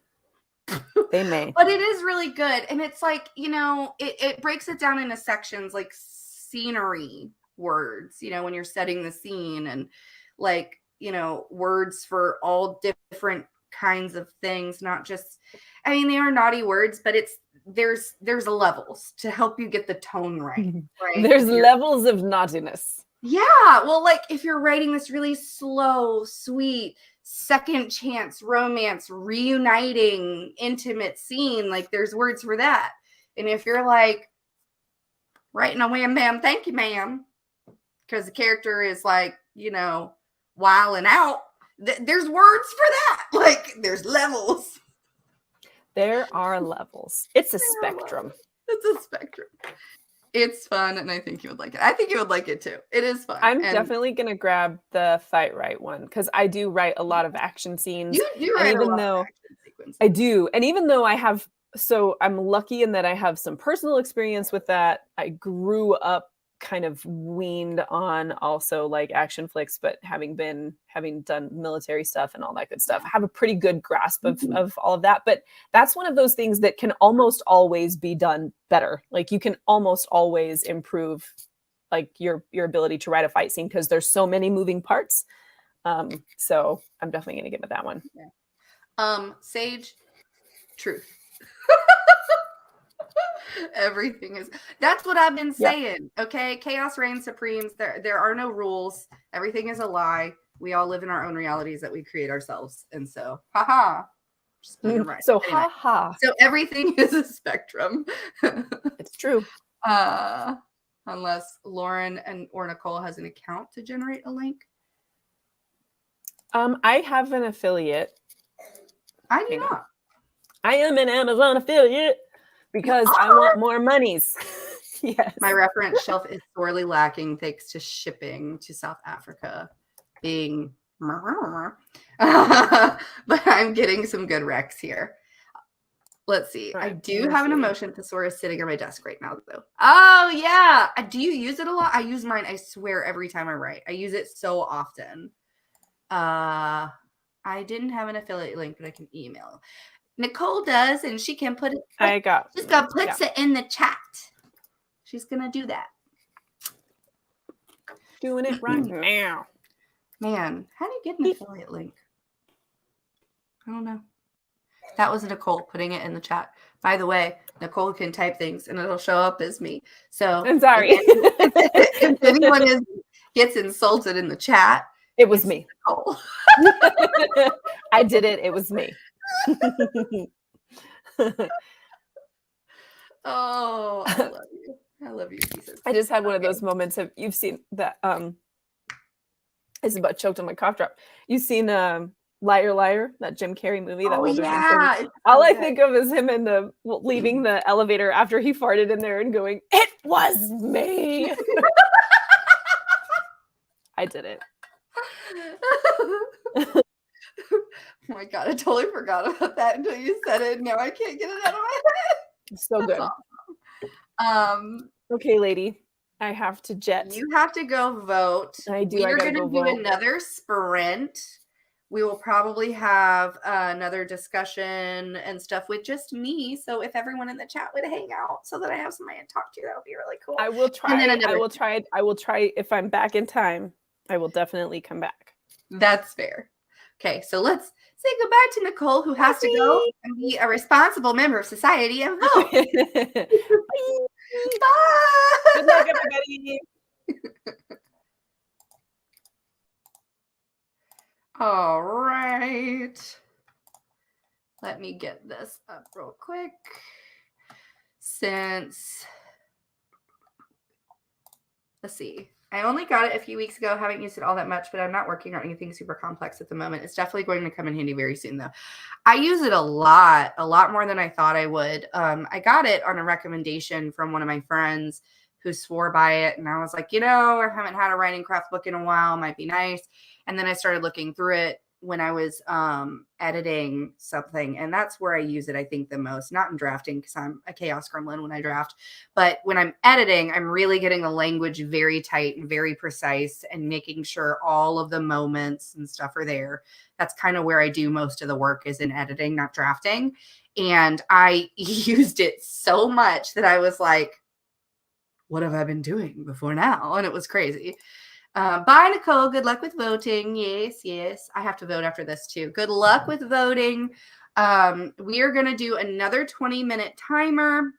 They may.
But it is really good. And it's like, it breaks it down into sections like scenery words, when you're setting the scene, and like, words for all different kinds of things, not just, they are naughty words, but there's levels to help you get the tone right.
There's levels of naughtiness.
Yeah. Well, like if you're writing this really slow, sweet, second chance romance, reuniting, intimate scene, like there's words for that. And if you're like writing a wham bam, thank you, ma'am, because the character is like, wilding out, there's words for that. Like there's levels.
There are levels. It's a spectrum.
It's a spectrum. It's fun, and I think you would like it. I think you would like it too. It is fun.
I'm definitely gonna grab the Fight Right one because I do write a lot of action scenes.
You write a lot of action sequences.
I do, and even though I'm lucky in that I have some personal experience with that. I grew up kind of weaned on also like action flicks, but having done military stuff and all that good stuff, I have a pretty good grasp of all of that. But that's one of those things that can almost always be done better. Like you can almost always improve like your ability to write a fight scene because there's so many moving parts. So I'm definitely gonna give it that one.
Yeah. Sage, truth. Everything is, that's what I've been saying. Yep. Okay, chaos reigns supreme. There are no rules. Everything is a lie. We all live in our own realities that we create ourselves, and so haha, just put it right.
So anyway, haha,
so everything is a spectrum.
It's true.
Unless Lauren or Nicole has an account to generate a link.
I have an affiliate.
I do not.
I am an Amazon affiliate. Because I want more monies. Yes.
My reference shelf is sorely lacking thanks to shipping to South Africa being but I'm getting some good recs here. Let's see. Right, I do have an emotion thesaurus sitting on my desk right now, though. Oh, yeah. Do you use it a lot? I use mine, I swear, every time I write. I use it so often. I didn't have an affiliate link, but I can email. Nicole does, and she can put it. She's gonna put it in the chat. She's gonna do that.
Doing it right now.
Man, how do you get an affiliate link? I don't know. That was Nicole putting it in the chat. By the way, Nicole can type things, and it'll show up as me. So
I'm sorry.
If anyone gets insulted in the chat,
it was me.
Nicole.
I did it. It was me.
Oh, I love you. I love you, pieces.
I just had one of those moments of, you've seen that it's about choked on my cough drop. You've seen Liar Liar, that Jim Carrey movie. That
yeah.
All I think of is him in leaving the elevator after he farted in there and going, "It was me." I did it.
Oh my God, I totally forgot about that until you said it. Now I can't get it out of my head.
It's so good. Okay, lady. I have to jet.
You have to go vote.
I do.
We are going to do another sprint. We will probably have another discussion and stuff with just me. So if everyone in the chat would hang out so that I have somebody to talk to, that would be really cool.
I will try. I will try. If I'm back in time, I will definitely come back.
That's fair. Okay, so let's say goodbye to Nicole, who has to go and be a responsible member of society and vote. Bye.
Good luck, everybody.
All right. Let me get this up real quick. Let's see. I only got it a few weeks ago. Haven't used it all that much, but I'm not working on anything super complex at the moment. It's definitely going to come in handy very soon, though. I use it a lot more than I thought I would. I got it on a recommendation from one of my friends who swore by it. And I was like, I haven't had a writing craft book in a while. Might be nice. And then I started looking through it when I was editing something. And that's where I use it, I think, the most. Not in drafting, because I'm a chaos gremlin when I draft. But when I'm editing, I'm really getting the language very tight and very precise and making sure all of the moments and stuff are there. That's kind of where I do most of the work, is in editing, not drafting. And I used it so much that I was like, what have I been doing before now? And it was crazy. Bye, Nicole. Good luck with voting. Yes, yes. I have to vote after this too. Good luck with voting. We are going to do another 20-minute timer.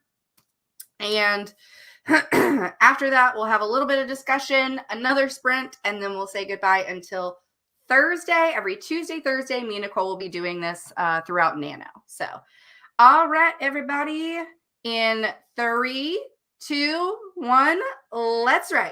And after that, we'll have a little bit of discussion, another sprint, and then we'll say goodbye until Thursday. Every Tuesday, Thursday, me and Nicole will be doing this throughout Nano. So, all right, everybody. In 3, 2, 1, let's write.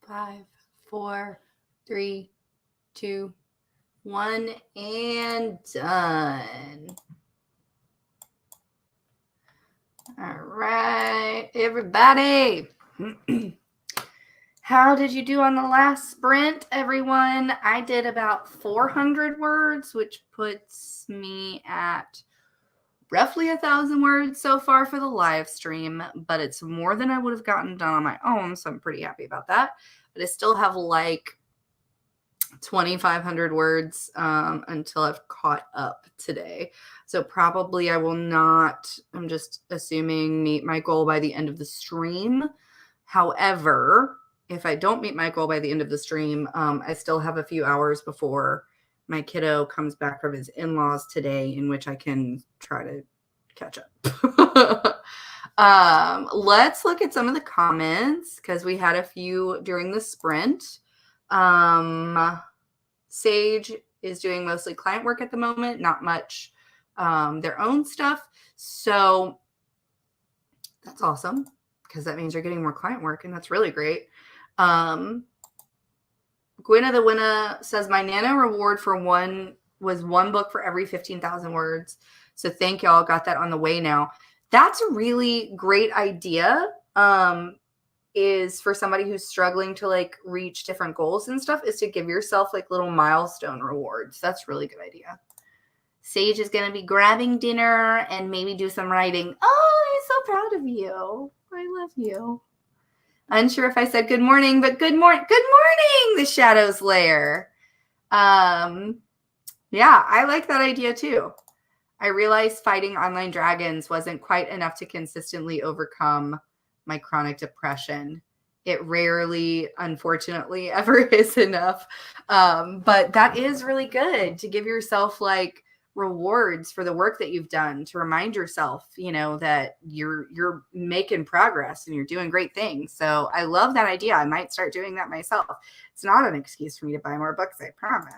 5, 4, 3, 2, 1, and done. All right, everybody. How did you do on the last sprint, everyone? I did about 400 words, which puts me at roughly 1,000 words so far for the live stream, but it's more than I would have gotten done on my own, so I'm pretty happy about that. But I still have like 2,500 words until I've caught up today. So probably I will not, I'm just assuming, meet my goal by the end of the stream. However, if I don't meet my goal by the end of the stream, I still have a few hours before my kiddo comes back from his in-laws today, in which I can try to catch up. Let's look at some of the comments because we had a few during the sprint. Sage is doing mostly client work at the moment, not much their own stuff. So that's awesome because that means you're getting more client work, and that's really great. Gwynna the Winna says, my Nano reward for was one book for every 15,000 words. So thank y'all. Got that on the way now. That's a really great idea. Is for somebody who's struggling to like reach different goals and stuff, is to give yourself like little milestone rewards. That's a really good idea. Sage is going to be grabbing dinner and maybe do some writing. Oh, I'm so proud of you. I love you. Unsure if I said good morning, but good morning, the Shadows Lair. Yeah, I like that idea too. I realized fighting online dragons wasn't quite enough to consistently overcome my chronic depression. It rarely, unfortunately, ever is enough. But that is really good to give yourself like rewards for the work that you've done, to remind yourself, you know, that you're making progress and you're doing great things. So I love that idea. I might start doing that myself. It's not an excuse for me to buy more books, I promise.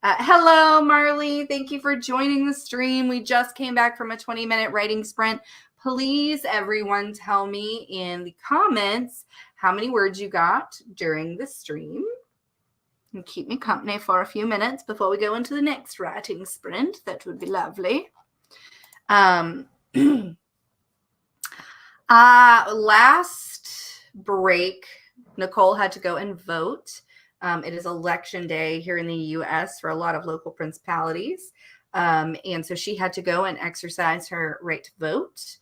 Hello, Marley. Thank you for joining the stream. We just came back from a 20-minute writing sprint. Please, everyone, tell me in the comments how many words you got during the stream. And keep me company for a few minutes before we go into the next writing sprint. That would be lovely. Last break, Nicole had to go and vote. It is election day here in the U.S. for a lot of local principalities. And so she had to go and exercise her right to vote.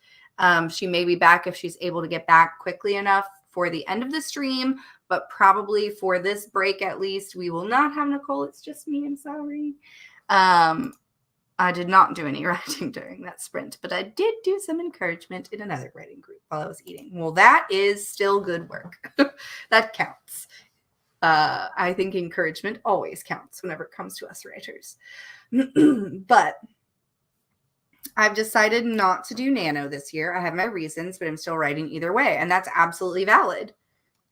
She may be back if she's able to get back quickly enough for the end of the stream, but probably for this break at least, we will not have Nicole. It's just me. I'm sorry. I did not do any writing during that sprint, but I did do some encouragement in another writing group while I was eating. Well, that is still good work. That counts. I think encouragement always counts whenever it comes to us writers. But I've decided not to do Nano this year. I have my reasons, but I'm still writing either way. And that's absolutely valid.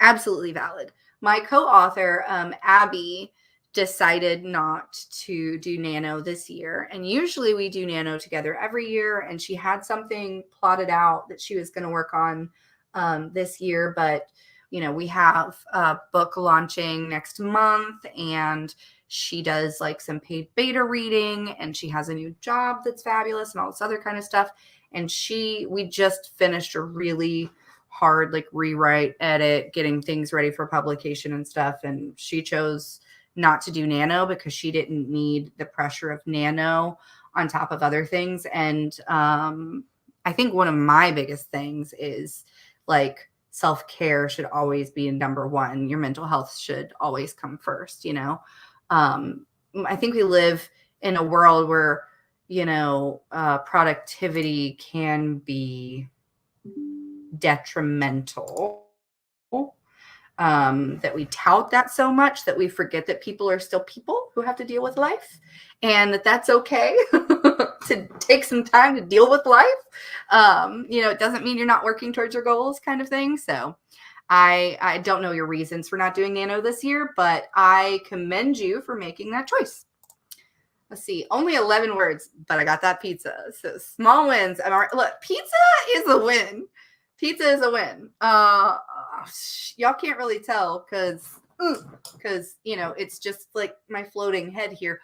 Absolutely valid. My co-author, Abby, decided not to do Nano this year. And usually we do Nano together every year. And she had something plotted out that she was going to work on this year. But, you know, we have a book launching next month, and she does like some paid beta reading, and she has a new job that's fabulous and all this other kind of stuff. And we just finished a really hard like rewrite, edit, getting things ready for publication and stuff. And she chose not to do Nano because she didn't need the pressure of Nano on top of other things. And I think one of my biggest things is like self-care should always be number one. Your mental health should always come first, you know? I think we live in a world where, you know, productivity can be detrimental, that we tout that so much that we forget that people are still people who have to deal with life, and that's okay to take some time to deal with life. You know, it doesn't mean you're not working towards your goals kind of thing. So I don't know your reasons for not doing Nano this year, but I commend you for making that choice. Let's see, only 11 words, but I got that pizza. So small wins. Look, pizza is a win. Pizza is a win. y'all can't really tell because, you know, it's just like my floating head here.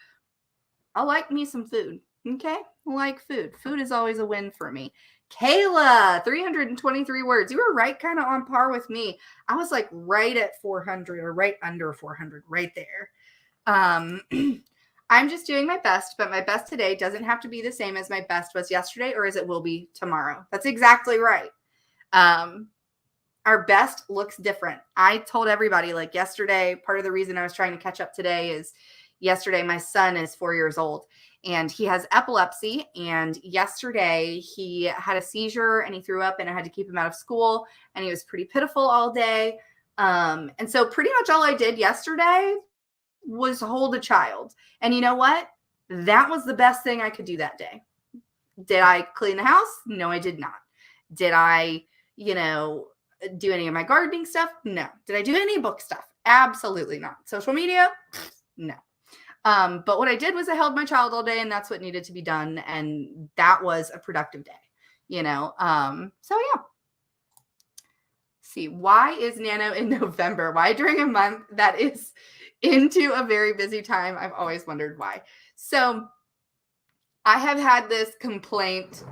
I like me some food. Okay. I like food. Food is always a win for me. Kayla, 323 words. You were right kind of on par with me. I was like right at 400 or right under 400 right there. I'm just doing my best, but my best today doesn't have to be the same as my best was yesterday or as it will be tomorrow. That's exactly right. Our best looks different. I told everybody, like, yesterday, part of the reason I was trying to catch up today is yesterday my son is 4 years old and he has epilepsy, and yesterday he had a seizure and he threw up and I had to keep him out of school and he was pretty pitiful all day. And so pretty much all I did yesterday was hold a child. And you know what? That was the best thing I could do that day. Did I clean the house? No, I did not. Did I, you know, do any of my gardening stuff? No. Did I do any book stuff? Absolutely not. Social media? No. But what I did was I held my child all day, and that's what needed to be done. And that was a productive day, you know? So yeah. See, why is Nano in November? Why during a month that is into a very busy time? I've always wondered why. So I have had this complaint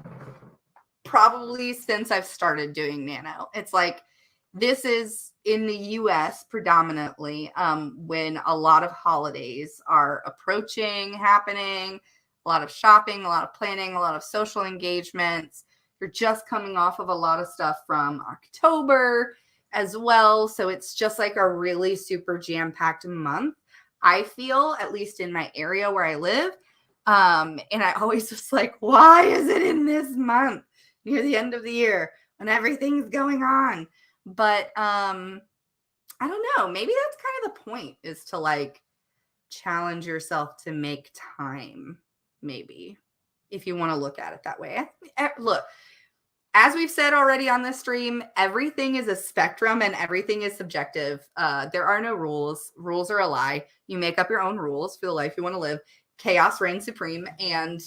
probably since I've started doing Nano. It's like, this is in the US predominantly, when a lot of holidays are approaching, happening, a lot of shopping, a lot of planning, a lot of social engagements. You're just coming off of a lot of stuff from October as well. So it's just like a really super jam-packed month, I feel, at least in my area where I live. And I always was like, why is it in this month near the end of the year when everything's going on? But I don't know. Maybe that's kind of the point, is to like challenge yourself to make time, maybe, if you want to look at it that way. Look, as we've said already on this stream, everything is a spectrum and everything is subjective. There are no rules. Rules are a lie. You make up your own rules for the life you want to live. Chaos reigns supreme, and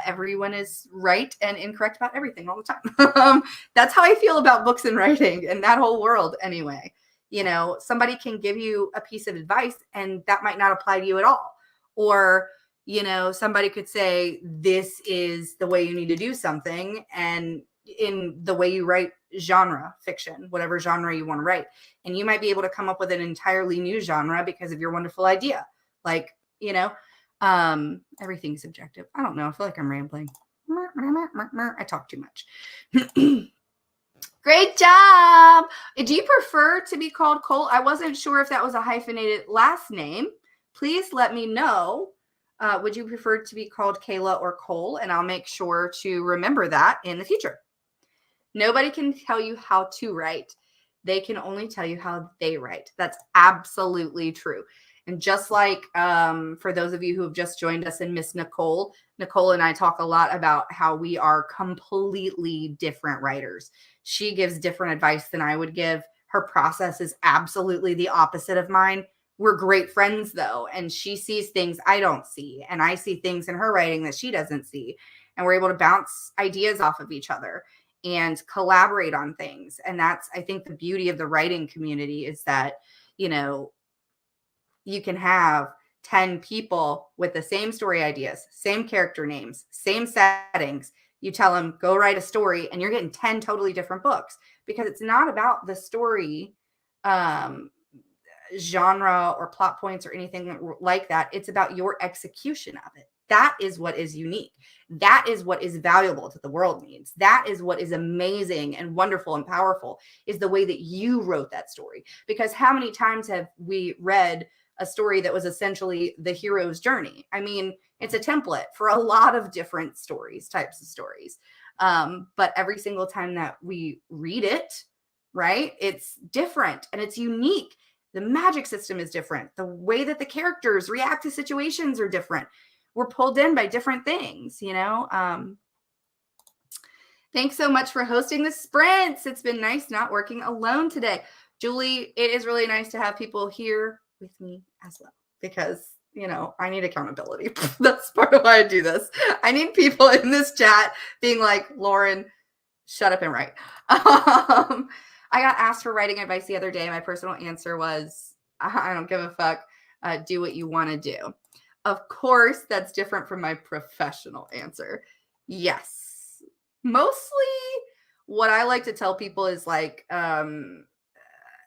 everyone is right and incorrect about everything all the time. That's how I feel about books and writing and that whole world anyway. You know, somebody can give you a piece of advice and that might not apply to you at all. Or, you know, somebody could say, this is the way you need to do something. And in the way you write genre fiction, whatever genre you want to write. And you might be able to come up with an entirely new genre because of your wonderful idea. Like, you know, everything's subjective. I don't know. I feel like I'm rambling. I talk too much. Great job. Do you prefer to be called Cole? I wasn't sure if that was a hyphenated last name. Please let me know. Would you prefer to be called Kayla or Cole? And I'll make sure to remember that in the future. Nobody can tell you how to write. They can only tell you how they write. That's absolutely true. And just like for those of you who have just joined us and miss Nicole and I talk a lot about how we are completely different writers. She gives different advice than I would give. Her process is absolutely the opposite of mine. We're great friends, though, and she sees things I don't see, and I see things in her writing that she doesn't see, and we're able to bounce ideas off of each other and collaborate on things. And that's, I think, the beauty of the writing community, is that, you know, you can have 10 people with the same story ideas, same character names, same settings. You tell them, go write a story, and you're getting 10 totally different books, because it's not about the story genre or plot points or anything like that. It's about your execution of it. That is what is unique. That is what is valuable that the world needs. That is what is amazing and wonderful and powerful, is the way that you wrote that story. Because how many times have we read a story that was essentially the hero's journey? I mean, it's a template for a lot of different types of stories. But every single time that we read it, right, it's different and it's unique. The magic system is different. The way that the characters react to situations are different. We're pulled in by different things, you know? Thanks so much for hosting the sprints. It's been nice not working alone today. Julie, it is really nice to have people here with me as well, because, you know, I need accountability. That's part of why I do this. I need people in this chat being like, Lauren, shut up and write. I got asked for writing advice the other day. My personal answer was, I don't give a fuck. Do what you want to do. Of course, that's different from my professional answer. Yes. Mostly what I like to tell people is like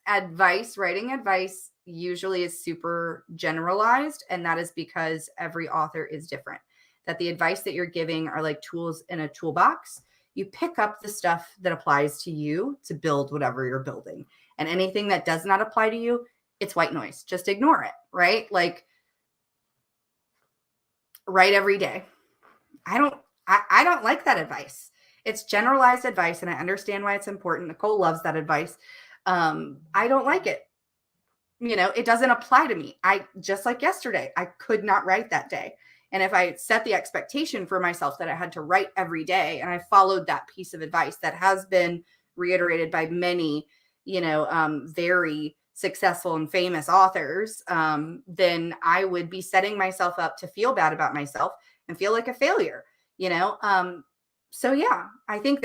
advice, writing advice usually is super generalized. And that is because every author is different. That the advice that you're giving are like tools in a toolbox. You pick up the stuff that applies to you to build whatever you're building. And anything that does not apply to you, it's white noise. Just ignore it, right? Like, write every day. I don't like that advice. It's generalized advice, and I understand why it's important. Nicole loves that advice. I don't like it. It doesn't apply to me. Just like yesterday, I could not write that day. And if I set the expectation for myself that I had to write every day, and I followed that piece of advice that has been reiterated by many, very successful and famous authors, then I would be setting myself up to feel bad about myself and feel like a failure, So yeah, I think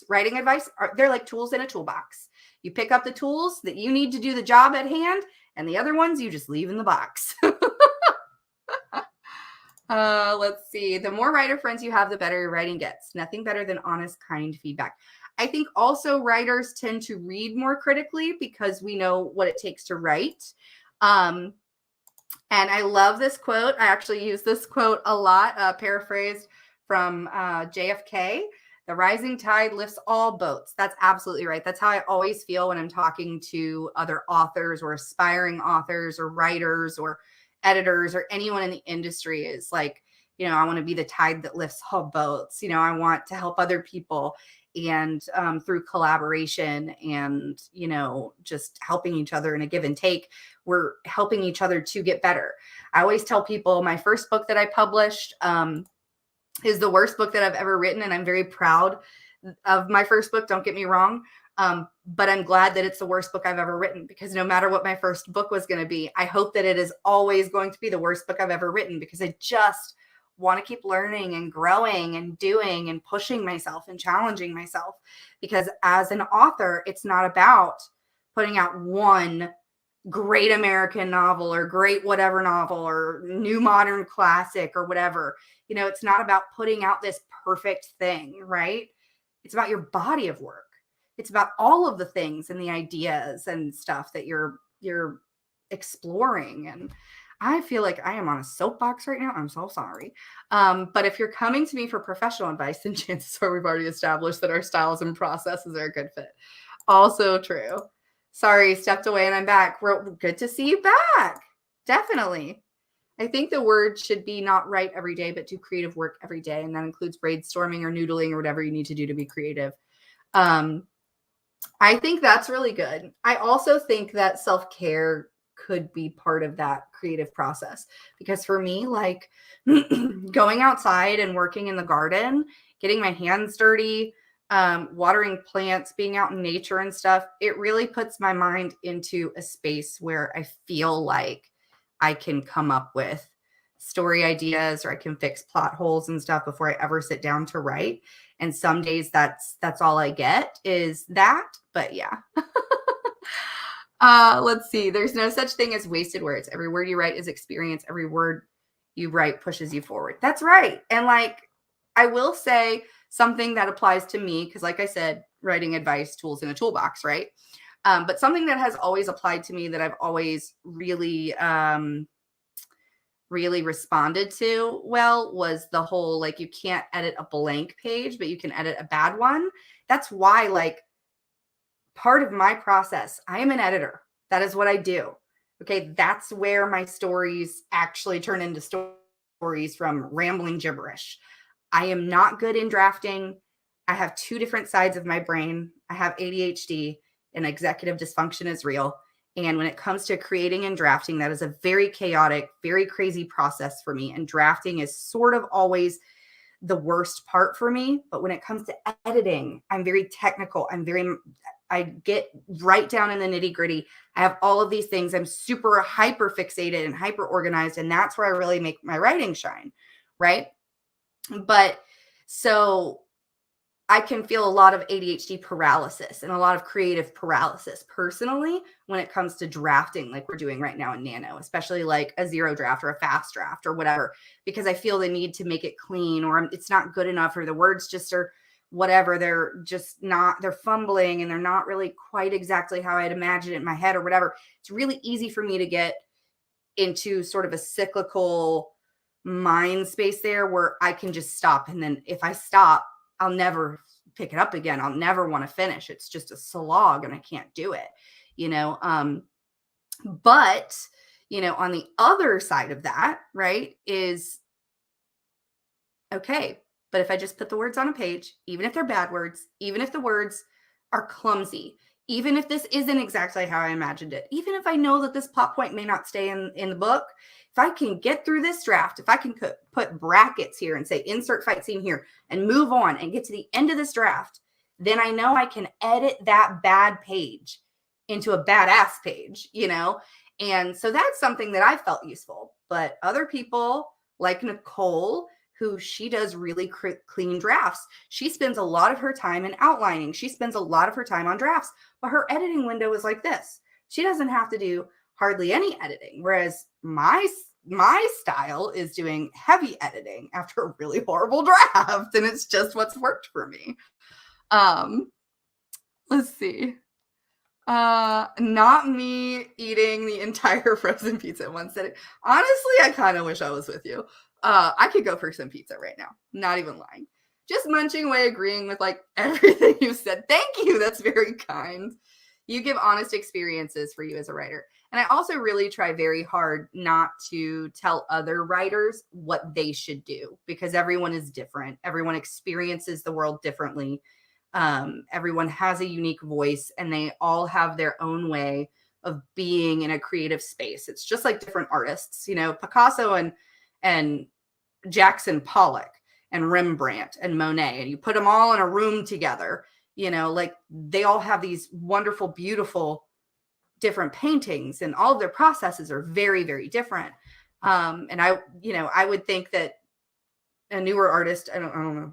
writing advice, they're like tools in a toolbox. You pick up the tools that you need to do the job at hand, and the other ones you just leave in the box. Let's see. The more writer friends you have, the better your writing gets. Nothing better than honest, kind feedback. I think also writers tend to read more critically because we know what it takes to write. And I love this quote. I actually use this quote a lot, paraphrased from JFK. The rising tide lifts all boats. That's absolutely right. That's how I always feel when I'm talking to other authors or aspiring authors or writers or editors or anyone in the industry, is like, I want to be the tide that lifts all boats. I want to help other people, and through collaboration and, just helping each other in a give and take, we're helping each other to get better. I always tell people my first book that I published is the worst book that I've ever written. And I'm very proud of my first book. Don't get me wrong. But I'm glad that it's the worst book I've ever written, because no matter what my first book was going to be, I hope that it is always going to be the worst book I've ever written, because I just want to keep learning and growing and doing and pushing myself and challenging myself. Because as an author, it's not about putting out one great American novel or great whatever novel or new modern classic or whatever. It's not about putting out this perfect thing, right? It's about your body of work. It's about all of the things and the ideas and stuff that you're exploring. And I feel like I am on a soapbox right now. I'm so sorry. But if you're coming to me for professional advice, then chances are we've already established that our styles and processes are a good fit. Also true. Sorry, stepped away and I'm back. Good to see you back. Definitely. I think the word should be not write every day, but do creative work every day. And that includes brainstorming or noodling or whatever you need to do to be creative. I think that's really good. I also think that self-care could be part of that creative process, because for me, like going outside and working in the garden, getting my hands dirty, watering plants, being out in nature and stuff, it really puts my mind into a space where I feel like I can come up with story ideas, or I can fix plot holes and stuff before I ever sit down to write. And some days that's all I get is that. But yeah. Let's see. There's no such thing as wasted words. Every word you write is experience. Every word you write pushes you forward. That's right. And like, I will say something that applies to me, because like I said, writing advice, tools in a toolbox, right? But something that has always applied to me that I've always really, really responded to well was the whole, like, you can't edit a blank page, but you can edit a bad one. That's why, like, part of my process, I am an editor. That is what I do. Okay. That's where my stories actually turn into stories from rambling gibberish. I am not good in drafting. I have two different sides of my brain. I have ADHD, and executive dysfunction is real. And when it comes to creating and drafting, that is a very chaotic, very crazy process for me. And drafting is sort of always the worst part for me. But when it comes to editing, I'm very technical. I get right down in the nitty gritty. I have all of these things. I'm super hyper fixated and hyper organized. And that's where I really make my writing shine. Right. But so I can feel a lot of ADHD paralysis and a lot of creative paralysis personally when it comes to drafting, like we're doing right now in Nano, especially like a zero draft or a fast draft or whatever, because I feel the need to make it clean, or it's not good enough, or the words just are whatever. They're just not, they're fumbling and they're not really quite exactly how I'd imagine it in my head or whatever. It's really easy for me to get into sort of a cyclical mind space there where I can just stop. And then if I stop, I'll never pick it up again. I'll never want to finish. It's just a slog and I can't do it, you know? But, you know, on the other side of that, right, is okay. But if I just put the words on a page, even if they're bad words, even if the words are clumsy, even if this isn't exactly how I imagined it, even if I know that this plot point may not stay in the book, if I can get through this draft, if I can put brackets here and say insert fight scene here and move on and get to the end of this draft, then I know I can edit that bad page into a badass page, you know? And so that's something that I felt useful. But other people like Nicole, who she does really clean drafts. She spends a lot of her time in outlining. She spends a lot of her time on drafts, but her editing window is like this. She doesn't have to do hardly any editing. Whereas my style is doing heavy editing after a really horrible draft. And it's just what's worked for me. Let's see. Not me eating the entire frozen pizza in one sitting. Honestly, I kind of wish I was with you. I could go for some pizza right now. Not even lying. Just munching away, agreeing with like everything you said. Thank you. That's very kind. You give honest experiences for you as a writer. And I also really try very hard not to tell other writers what they should do, because everyone is different. Everyone experiences the world differently. Everyone has a unique voice and they all have their own way of being in a creative space. It's just like different artists, you know, Picasso and Jackson Pollock and Rembrandt and Monet, and you put them all in a room together, you know, like they all have these wonderful, beautiful, different paintings, and all of their processes are very, very different. And I would think that a newer artist, I don't know,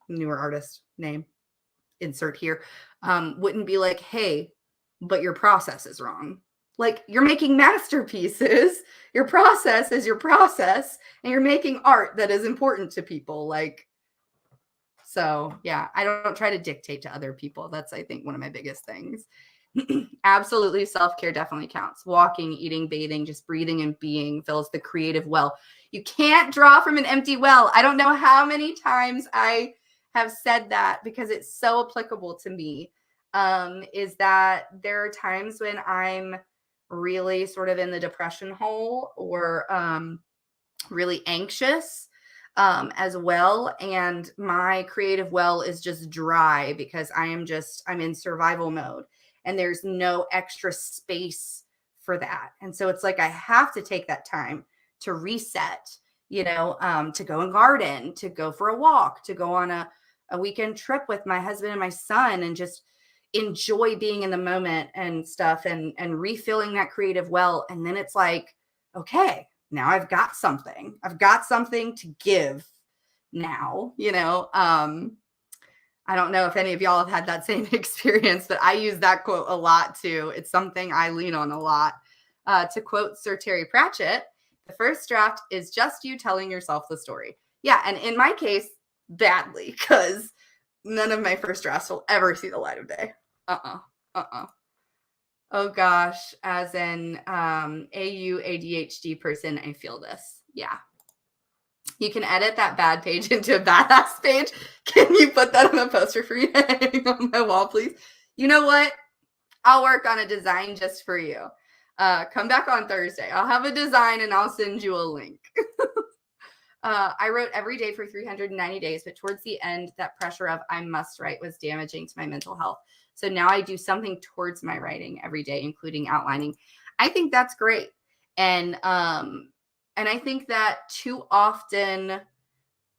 newer artist name, insert here, wouldn't be like, hey, but your process is wrong. Like, you're making masterpieces. Your process is your process, and you're making art that is important to people. Like, so yeah, I don't try to dictate to other people. That's, I think, one of my biggest things. Absolutely. Self-care definitely counts. Walking, eating, bathing, just breathing and being fills the creative well. You can't draw from an empty well. I don't know how many times I have said that, because it's so applicable to me. Is that there are times when I'm really sort of in the depression hole, or really anxious as well. And my creative well is just dry because I'm in survival mode and there's no extra space for that. And so it's like I have to take that time to reset, you know, to go and garden, to go for a walk, to go on a weekend trip with my husband and my son, and just enjoy being in the moment and stuff, and refilling that creative well. And then it's like, okay, now I've got something to give now, you know. I don't know if any of y'all have had that same experience, but I use that quote a lot too. It's something I lean on a lot. To quote Sir Terry Pratchett, the first draft is just you telling yourself the story. Yeah. And in my case, badly, because none of my first drafts will ever see the light of day. Oh gosh, as an ADHD person, I feel this. Yeah. You can edit that bad page into a badass page. Can you put that on a poster for me to hang on my wall, please? You know what? I'll work on a design just for you. Come back on Thursday. I'll have a design and I'll send you a link. I wrote every day for 390 days, but towards the end, that pressure of I must write was damaging to my mental health. So now I do something towards my writing every day, including outlining. I think that's great. And I think that too often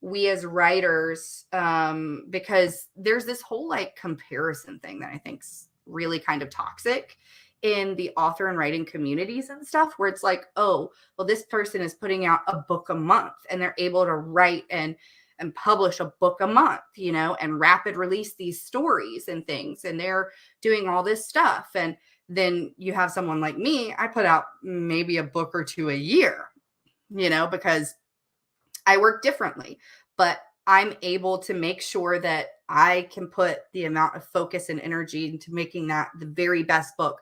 we as writers, because there's this whole like comparison thing that I think's really kind of toxic in the author and writing communities and stuff, where it's like, oh, well, this person is putting out a book a month and they're able to write and and publish a book a month, and rapid release these stories and things. And they're doing all this stuff. And then you have someone like me, I put out maybe a book or two a year, because I work differently, but I'm able to make sure that I can put the amount of focus and energy into making that the very best book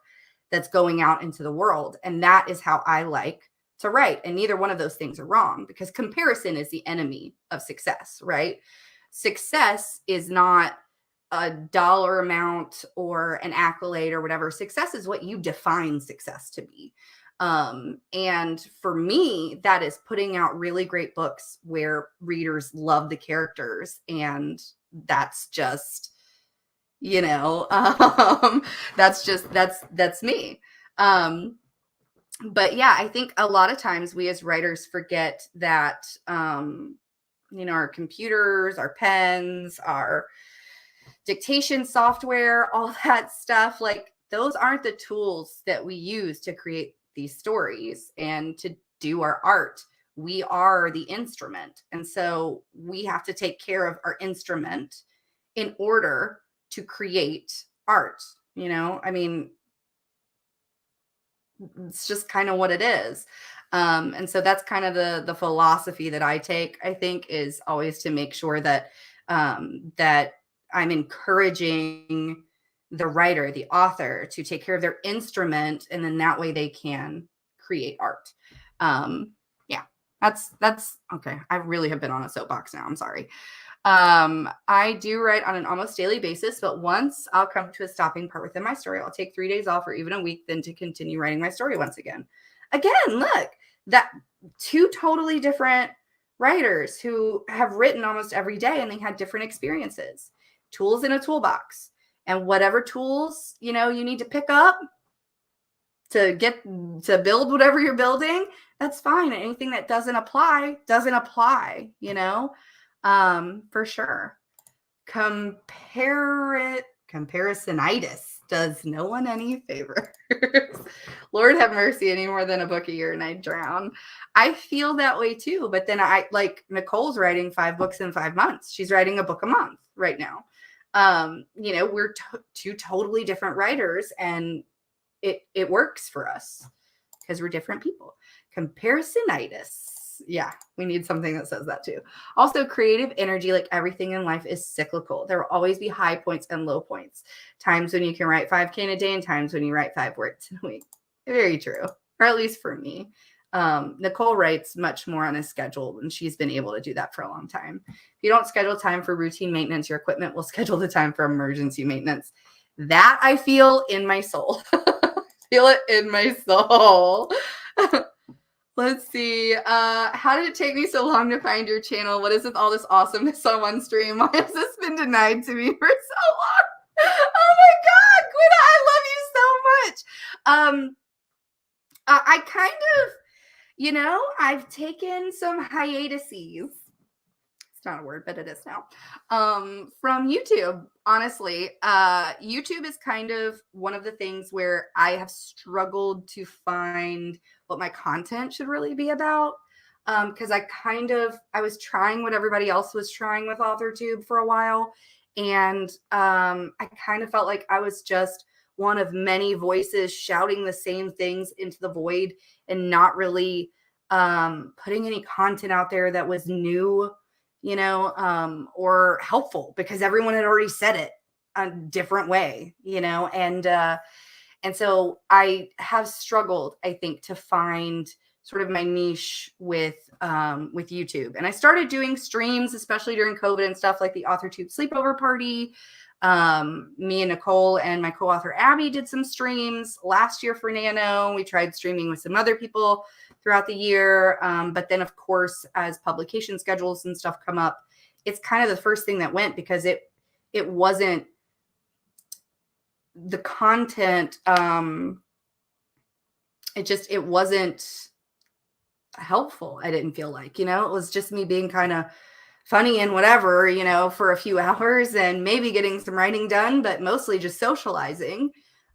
that's going out into the world. And that is how I like to write. And neither one of those things are wrong, because comparison is the enemy of success, right? Success is not a dollar amount or an accolade or whatever. Success is what you define success to be. And for me, that is putting out really great books where readers love the characters. And that's just, that's me. But yeah, I think a lot of times we as writers forget that, our computers, our pens, our dictation software, all that stuff, like those aren't the tools that we use to create these stories and to do our art. We are the instrument. And so we have to take care of our instrument in order to create art. It's just kind of what it is. And so that's kind of the philosophy that I take, I think, is always to make sure that that I'm encouraging the writer, the author, to take care of their instrument, and then that way they can create art. Yeah, that's okay. I really have been on a soapbox now. I'm sorry. I do write on an almost daily basis, but once I'll come to a stopping part within my story, I'll take 3 days off or even a week, then to continue writing my story once again. Again, look, that two totally different writers who have written almost every day, and they had different experiences. Tools in a toolbox. And whatever tools, you need to pick up to build whatever you're building, that's fine. And anything that doesn't apply, for sure. Comparisonitis does no one any favors. Lord have mercy, any more than a book a year and I'd drown. I feel that way too. But then Nicole's writing 5 books in 5 months. She's writing a book a month right now. We're two totally different writers, and it works for us because we're different people. Comparisonitis. Yeah, we need something that says that too. Also, creative energy, like everything in life, is cyclical. There will always be high points and low points. Times when you can write 5K in a day, and times when you write 5 words in a week. Very true, or at least for me. Nicole writes much more on a schedule, and she's been able to do that for a long time. If you don't schedule time for routine maintenance, your equipment will schedule the time for emergency maintenance. That I feel in my soul. Feel it in my soul. Let's see. How did it take me so long to find your channel? What is with all this awesomeness on one stream? Why has this been denied to me for so long? Oh my God, Gwynna, I love you so much. I kind of, I've taken some hiatuses. It's not a word, but it is now. From YouTube, honestly. YouTube is kind of one of the things where I have struggled to find what my content should really be about. Because I was trying what everybody else was trying with AuthorTube for a while. And I kind of felt like I was just one of many voices shouting the same things into the void and not really putting any content out there that was new, or helpful, because everyone had already said it a different way, and so I have struggled, I think, to find sort of my niche with YouTube. And I started doing streams, especially during COVID and stuff, like the AuthorTube sleepover party. Me and Nicole and my co-author Abby did some streams last year for Nano. We tried streaming with some other people throughout the year. But then, of course, as publication schedules and stuff come up, it's kind of the first thing that went, because it wasn't the content. It wasn't helpful. I didn't feel like, it was just me being kind of funny and whatever, for a few hours and maybe getting some writing done, but mostly just socializing.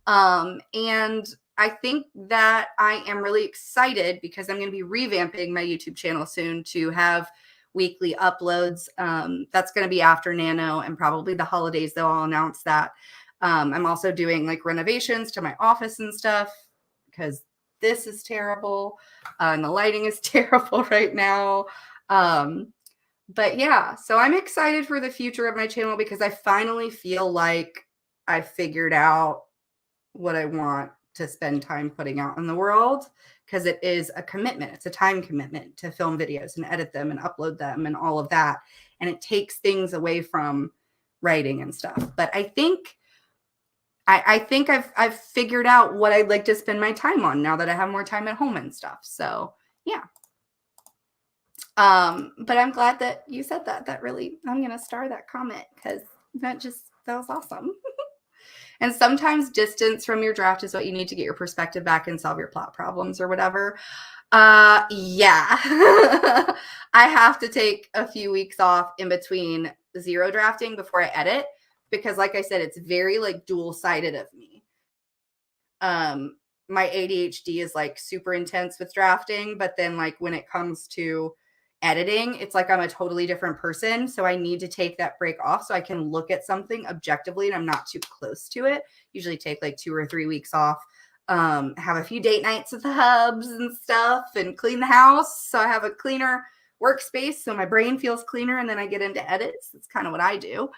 And I think that I am really excited, because I'm going to be revamping my YouTube channel soon to have weekly uploads. That's going to be after Nano and probably the holidays, though. I'll announce that. I'm also doing like renovations to my office and stuff because this is terrible and the lighting is terrible right now. But yeah, so I'm excited for the future of my channel because I finally feel like I figured out what I want to spend time putting out in the world, because it is a commitment. It's a time commitment to film videos and edit them and upload them and all of that. And it takes things away from writing and stuff. But I think I've figured out what I'd like to spend my time on now that I have more time at home and stuff. So yeah. But I'm glad that you said that. That really, I'm gonna star that comment because that was awesome. And sometimes distance from your draft is what you need to get your perspective back and solve your plot problems or whatever. Yeah. I have to take a few weeks off in between zero drafting before I edit, because like I said, it's very like dual-sided of me. My ADHD is like super intense with drafting, but then like when it comes to editing, it's like I'm a totally different person. So I need to take that break off so I can look at something objectively and I'm not too close to it. Usually take like 2 or 3 weeks off, have a few date nights with the hubs and stuff and clean the house. So I have a cleaner workspace so my brain feels cleaner and then I get into edits. That's kind of what I do.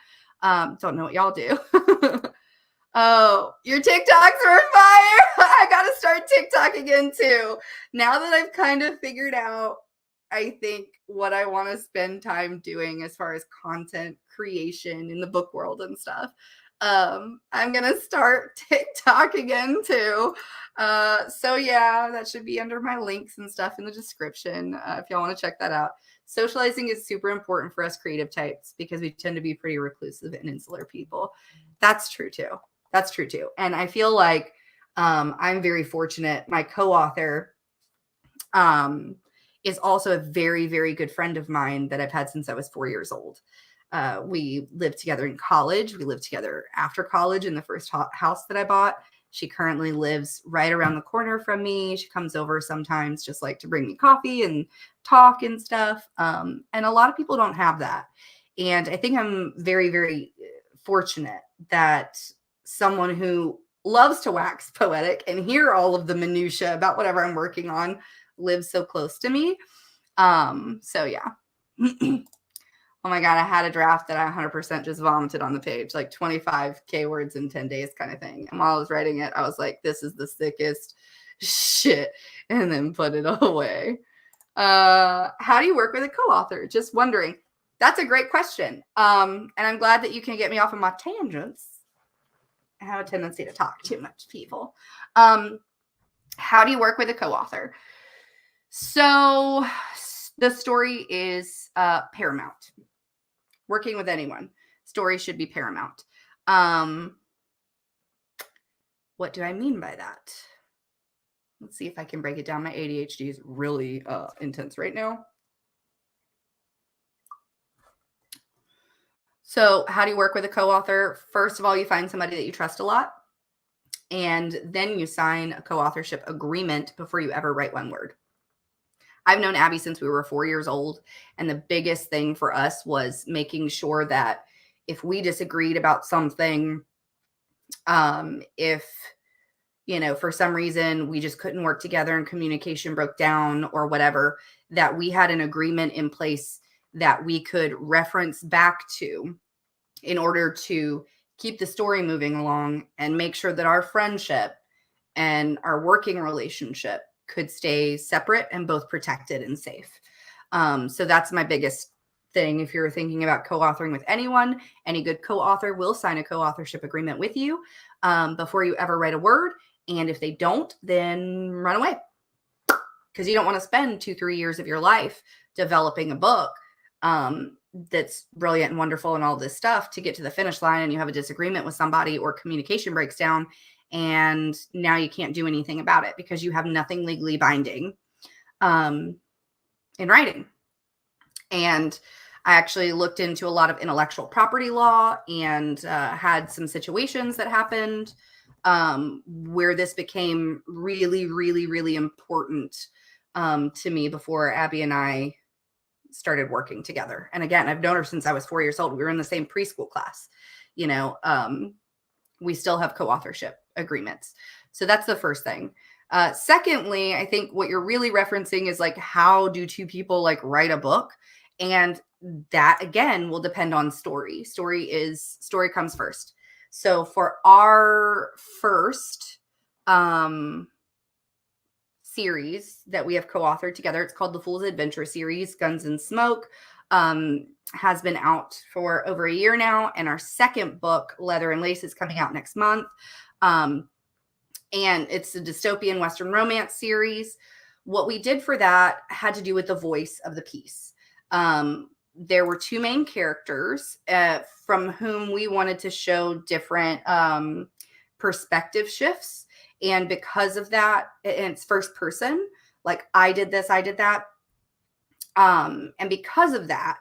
Don't know what y'all do. Oh, your TikToks were fire. I got to start TikTok again too. Now that I've kind of figured out, I think, what I want to spend time doing as far as content creation in the book world and stuff. I'm going to start TikTok again too. So yeah, that should be under my links and stuff in the description if y'all want to check that out. Socializing is super important for us creative types because we tend to be pretty reclusive and insular people. That's true too. That's true too. And I feel like I'm very fortunate. My co-author is also a very, very good friend of mine that I've had since I was 4 years old. We lived together in college. We lived together after college in the first house that I bought. She currently lives right around the corner from me. She comes over sometimes just like to bring me coffee and talk and stuff. And a lot of people don't have that. And I think I'm very, very fortunate that someone who loves to wax poetic and hear all of the minutia about whatever I'm working on lives so close to me. So yeah. Oh my God, I had a draft that I 100% just vomited on the page, like 25K words in 10 days kind of thing. And while I was writing it, I was like, this is the sickest shit, and then put it away. How do you work with a co-author? Just wondering. That's a great question. And I'm glad that you can get me off of my tangents. I have a tendency to talk too much, people. How do you work with a co-author? So the story is paramount. Working with anyone, story should be paramount. What do I mean by that? Let's see if I can break it down. My ADHD is really intense right now. So how do you work with a co-author? First of all, you find somebody that you trust a lot. And then you sign a co-authorship agreement before you ever write one word. I've known Abby since we were 4 years old. And the biggest thing for us was making sure that if we disagreed about something, if, you know, for some reason we just couldn't work together and communication broke down or whatever, that we had an agreement in place that we could reference back to in order to keep the story moving along and make sure that our friendship and our working relationship could stay separate and both protected and safe. So that's my biggest thing. If you're thinking about co-authoring with anyone, any good co-author will sign a co-authorship agreement with you before you ever write a word. And if they don't, then run away, because you don't want to spend 2-3 years of your life developing a book that's brilliant and wonderful and all this stuff to get to the finish line and you have a disagreement with somebody or communication breaks down and now you can't do anything about it because you have nothing legally binding in writing. And I actually looked into a lot of intellectual property law and had some situations that happened where this became really, really, really important to me before Abby and I started working together. And again, I've known her since I was 4 years old. We were in the same preschool class. We still have co-authorship agreements. So that's the first thing. Secondly, I think what you're really referencing is like, how do two people like write a book? And that again will depend on story. Story comes first. So for our first series that we have co-authored together, it's called the Fool's Adventure series, Guns and Smoke, has been out for over a year now. And our second book, Leather and Lace, is coming out next month. And it's a dystopian Western romance series. What we did for that had to do with the voice of the piece. There were two main characters from whom we wanted to show different perspective shifts. And because of that, and it's first person, like I did this, I did that. And because of that,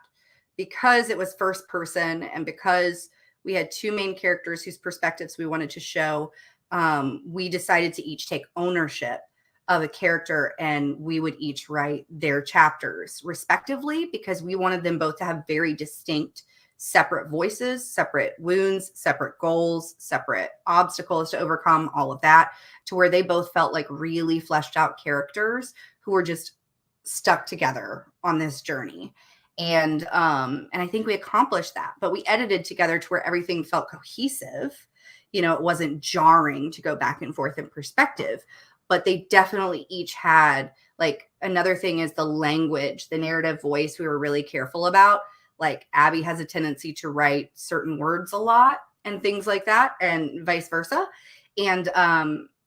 because it was first person and because we had two main characters whose perspectives we wanted to show, we decided to each take ownership of a character, and we would each write their chapters respectively, because we wanted them both to have very distinct separate voices, separate wounds, separate goals, separate obstacles to overcome, all of that, to where they both felt like really fleshed out characters who were just stuck together on this journey. And I think we accomplished that, but we edited together to where everything felt cohesive. It wasn't jarring to go back and forth in perspective, but they definitely each had, like, another thing is the language, the narrative voice we were really careful about. Like Abby has a tendency to write certain words a lot and things like that, and vice versa. And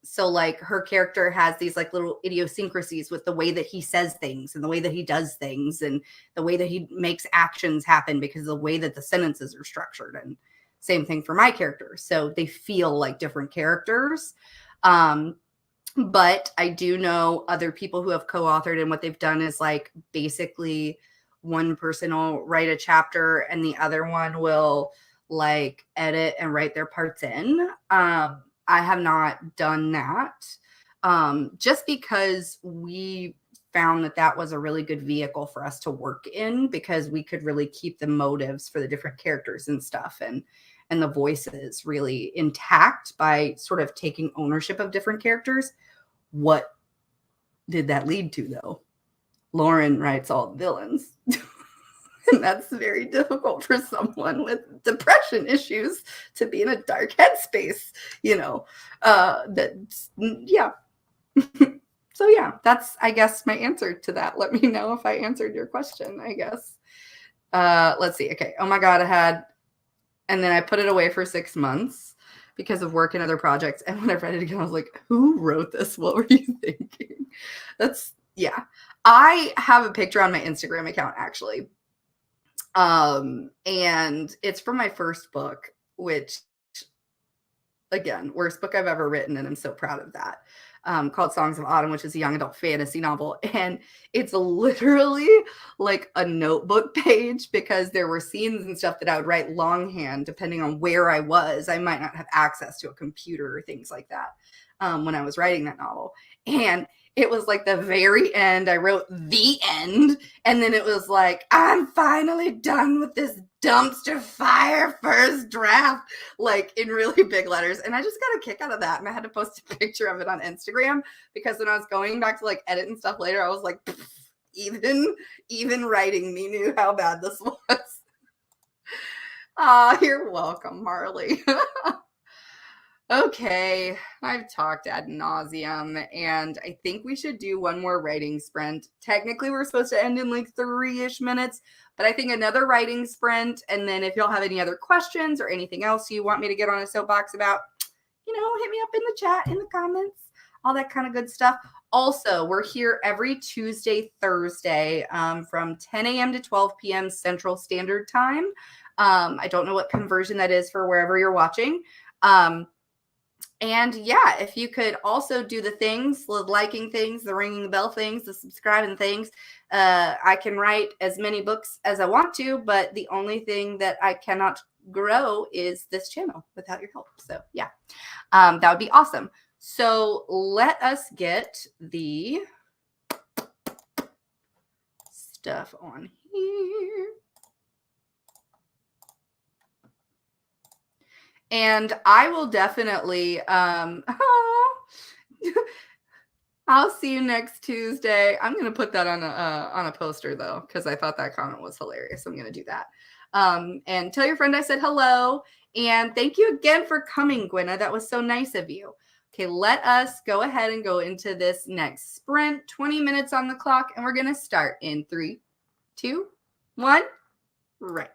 so like her character has these like little idiosyncrasies with the way that he says things and the way that he does things and the way that he makes actions happen because of the way that the sentences are structured. And same thing for my character. So they feel like different characters. But I do know other people who have co-authored, and what they've done is like basically one person will write a chapter and the other one will like edit and write their parts in. I have not done that just because we found that was a really good vehicle for us to work in, because we could really keep the motives for the different characters and stuff and the voices really intact by sort of taking ownership of different characters. What did that lead to, though? Lauren writes all the villains. And that's very difficult for someone with depression issues to be in a dark headspace, yeah. So yeah, that's, I guess, my answer to that. Let me know if I answered your question, I guess. Let's see. Okay. Oh my God, and then I put it away for 6 months because of work and other projects. And when I read it again, I was like, who wrote this? What were you thinking? Yeah. I have a picture on my Instagram account, actually. And it's from my first book, which, again, worst book I've ever written. And I'm so proud of that. Called Songs of Autumn, which is a young adult fantasy novel. And it's literally like a notebook page, because there were scenes and stuff that I would write longhand, depending on where I was. I might not have access to a computer or things like that when I was writing that novel. And it was like the very end. I wrote the end. And then it was like, I'm finally done with this dumpster fire first draft, like in really big letters. And I just got a kick out of that. And I had to post a picture of it on Instagram, because when I was going back to like edit and stuff later, I was like, even writing me knew how bad this was. You're welcome, Marley. Okay, I've talked ad nauseum, and I think we should do one more writing sprint. Technically, we're supposed to end in like 3-ish minutes, but I think another writing sprint, and then if y'all have any other questions or anything else you want me to get on a soapbox about, hit me up in the chat, in the comments, all that kind of good stuff. Also, we're here every Tuesday, Thursday from 10 a.m. to 12 p.m. Central Standard Time. I don't know what conversion that is for wherever you're watching. And yeah, if you could also do the things, the liking things, the ringing the bell things, the subscribing things, I can write as many books as I want to, but the only thing that I cannot grow is this channel without your help. So yeah, that would be awesome. So let us get the stuff on here. And I will definitely I'll see you next Tuesday. I'm gonna put that on a poster though, because I thought that comment was hilarious. I'm gonna do that. And tell your friend I said hello. And thank you again for coming, Gwenna. That was so nice of you. Okay, let us go ahead and go into this next sprint. 20 minutes on the clock, and we're gonna start in 3, 2, 1, right.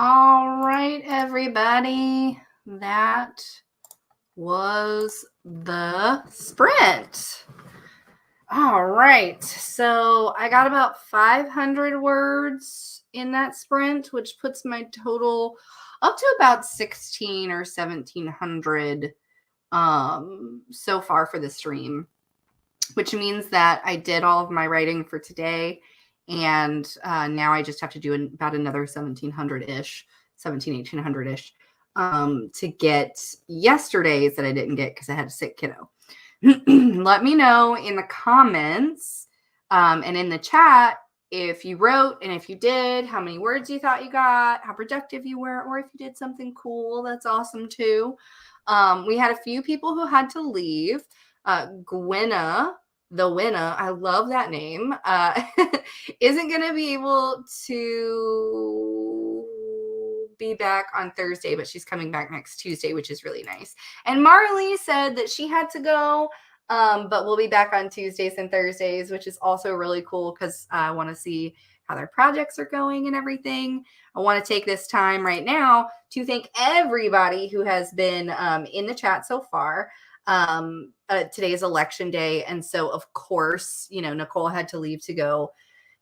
All right, everybody. That was the sprint. All right. So I got about 500 words in that sprint, which puts my total up to about 16 or 1700 so far for the stream, which means that I did all of my writing for today. And now I just have to do about another 1700-ish, 1800-ish to get yesterday's that I didn't get because I had a sick kiddo. Let me know in the comments and in the chat if you wrote and if you did, how many words you thought you got, how productive you were, or if you did something cool. That's awesome too. We had a few people who had to leave. Gwenna, the winner, I love that name, isn't going to be able to be back on Thursday, but she's coming back next Tuesday, which is really nice. And Marley said that she had to go, but we'll be back on Tuesdays and Thursdays, which is also really cool because I want to see how their projects are going and everything. I want to take this time right now to thank everybody who has been in the chat so far. Today is election day. And so, of course, Nicole had to leave to go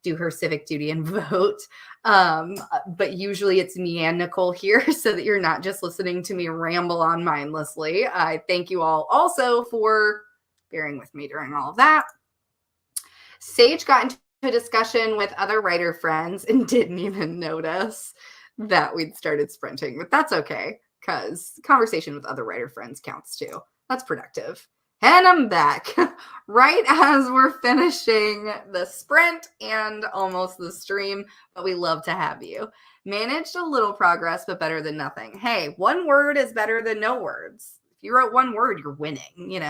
do her civic duty and vote. But usually it's me and Nicole here so that you're not just listening to me ramble on mindlessly. I thank you all also for bearing with me during all of that. Sage got into a discussion with other writer friends and didn't even notice that we'd started sprinting, but that's okay because conversation with other writer friends counts too. That's productive. And I'm back right as we're finishing the sprint and almost the stream, but we love to have you. Managed a little progress, but better than nothing. Hey, one word is better than no words. If you wrote one word, you're winning,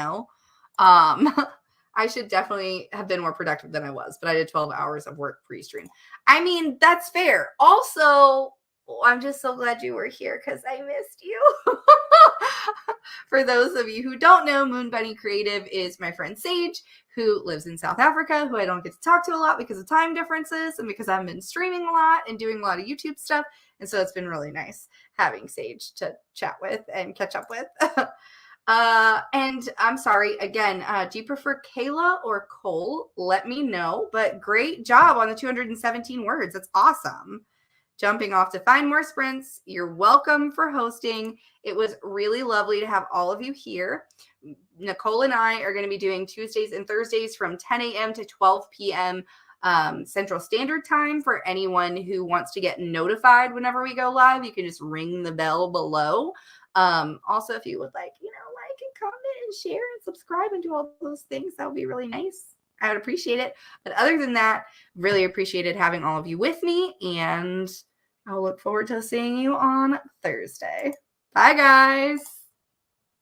I should definitely have been more productive than I was, but I did 12 hours of work pre-stream. I mean, that's fair. Also, I'm just so glad you were here because I missed you. For those of you who don't know, Moon Bunny Creative is my friend Sage, who lives in South Africa, who I don't get to talk to a lot because of time differences and because I've been streaming a lot and doing a lot of YouTube stuff. And so it's been really nice having Sage to chat with and catch up with. And I'm sorry, again, do you prefer Kayla or Cole? Let me know, but great job on the 217 words. That's awesome. Jumping off to find more sprints. You're welcome for hosting. It was really lovely to have all of you here. Nicole and I are going to be doing Tuesdays and Thursdays from 10 a.m. to 12 p.m. Central Standard Time. For anyone who wants to get notified whenever we go live, you can just ring the bell below. Also, if you would like and comment and share and subscribe and do all those things, that would be really nice. I would appreciate it. But other than that, really appreciated having all of you with me, and I'll look forward to seeing you on Thursday. Bye, guys.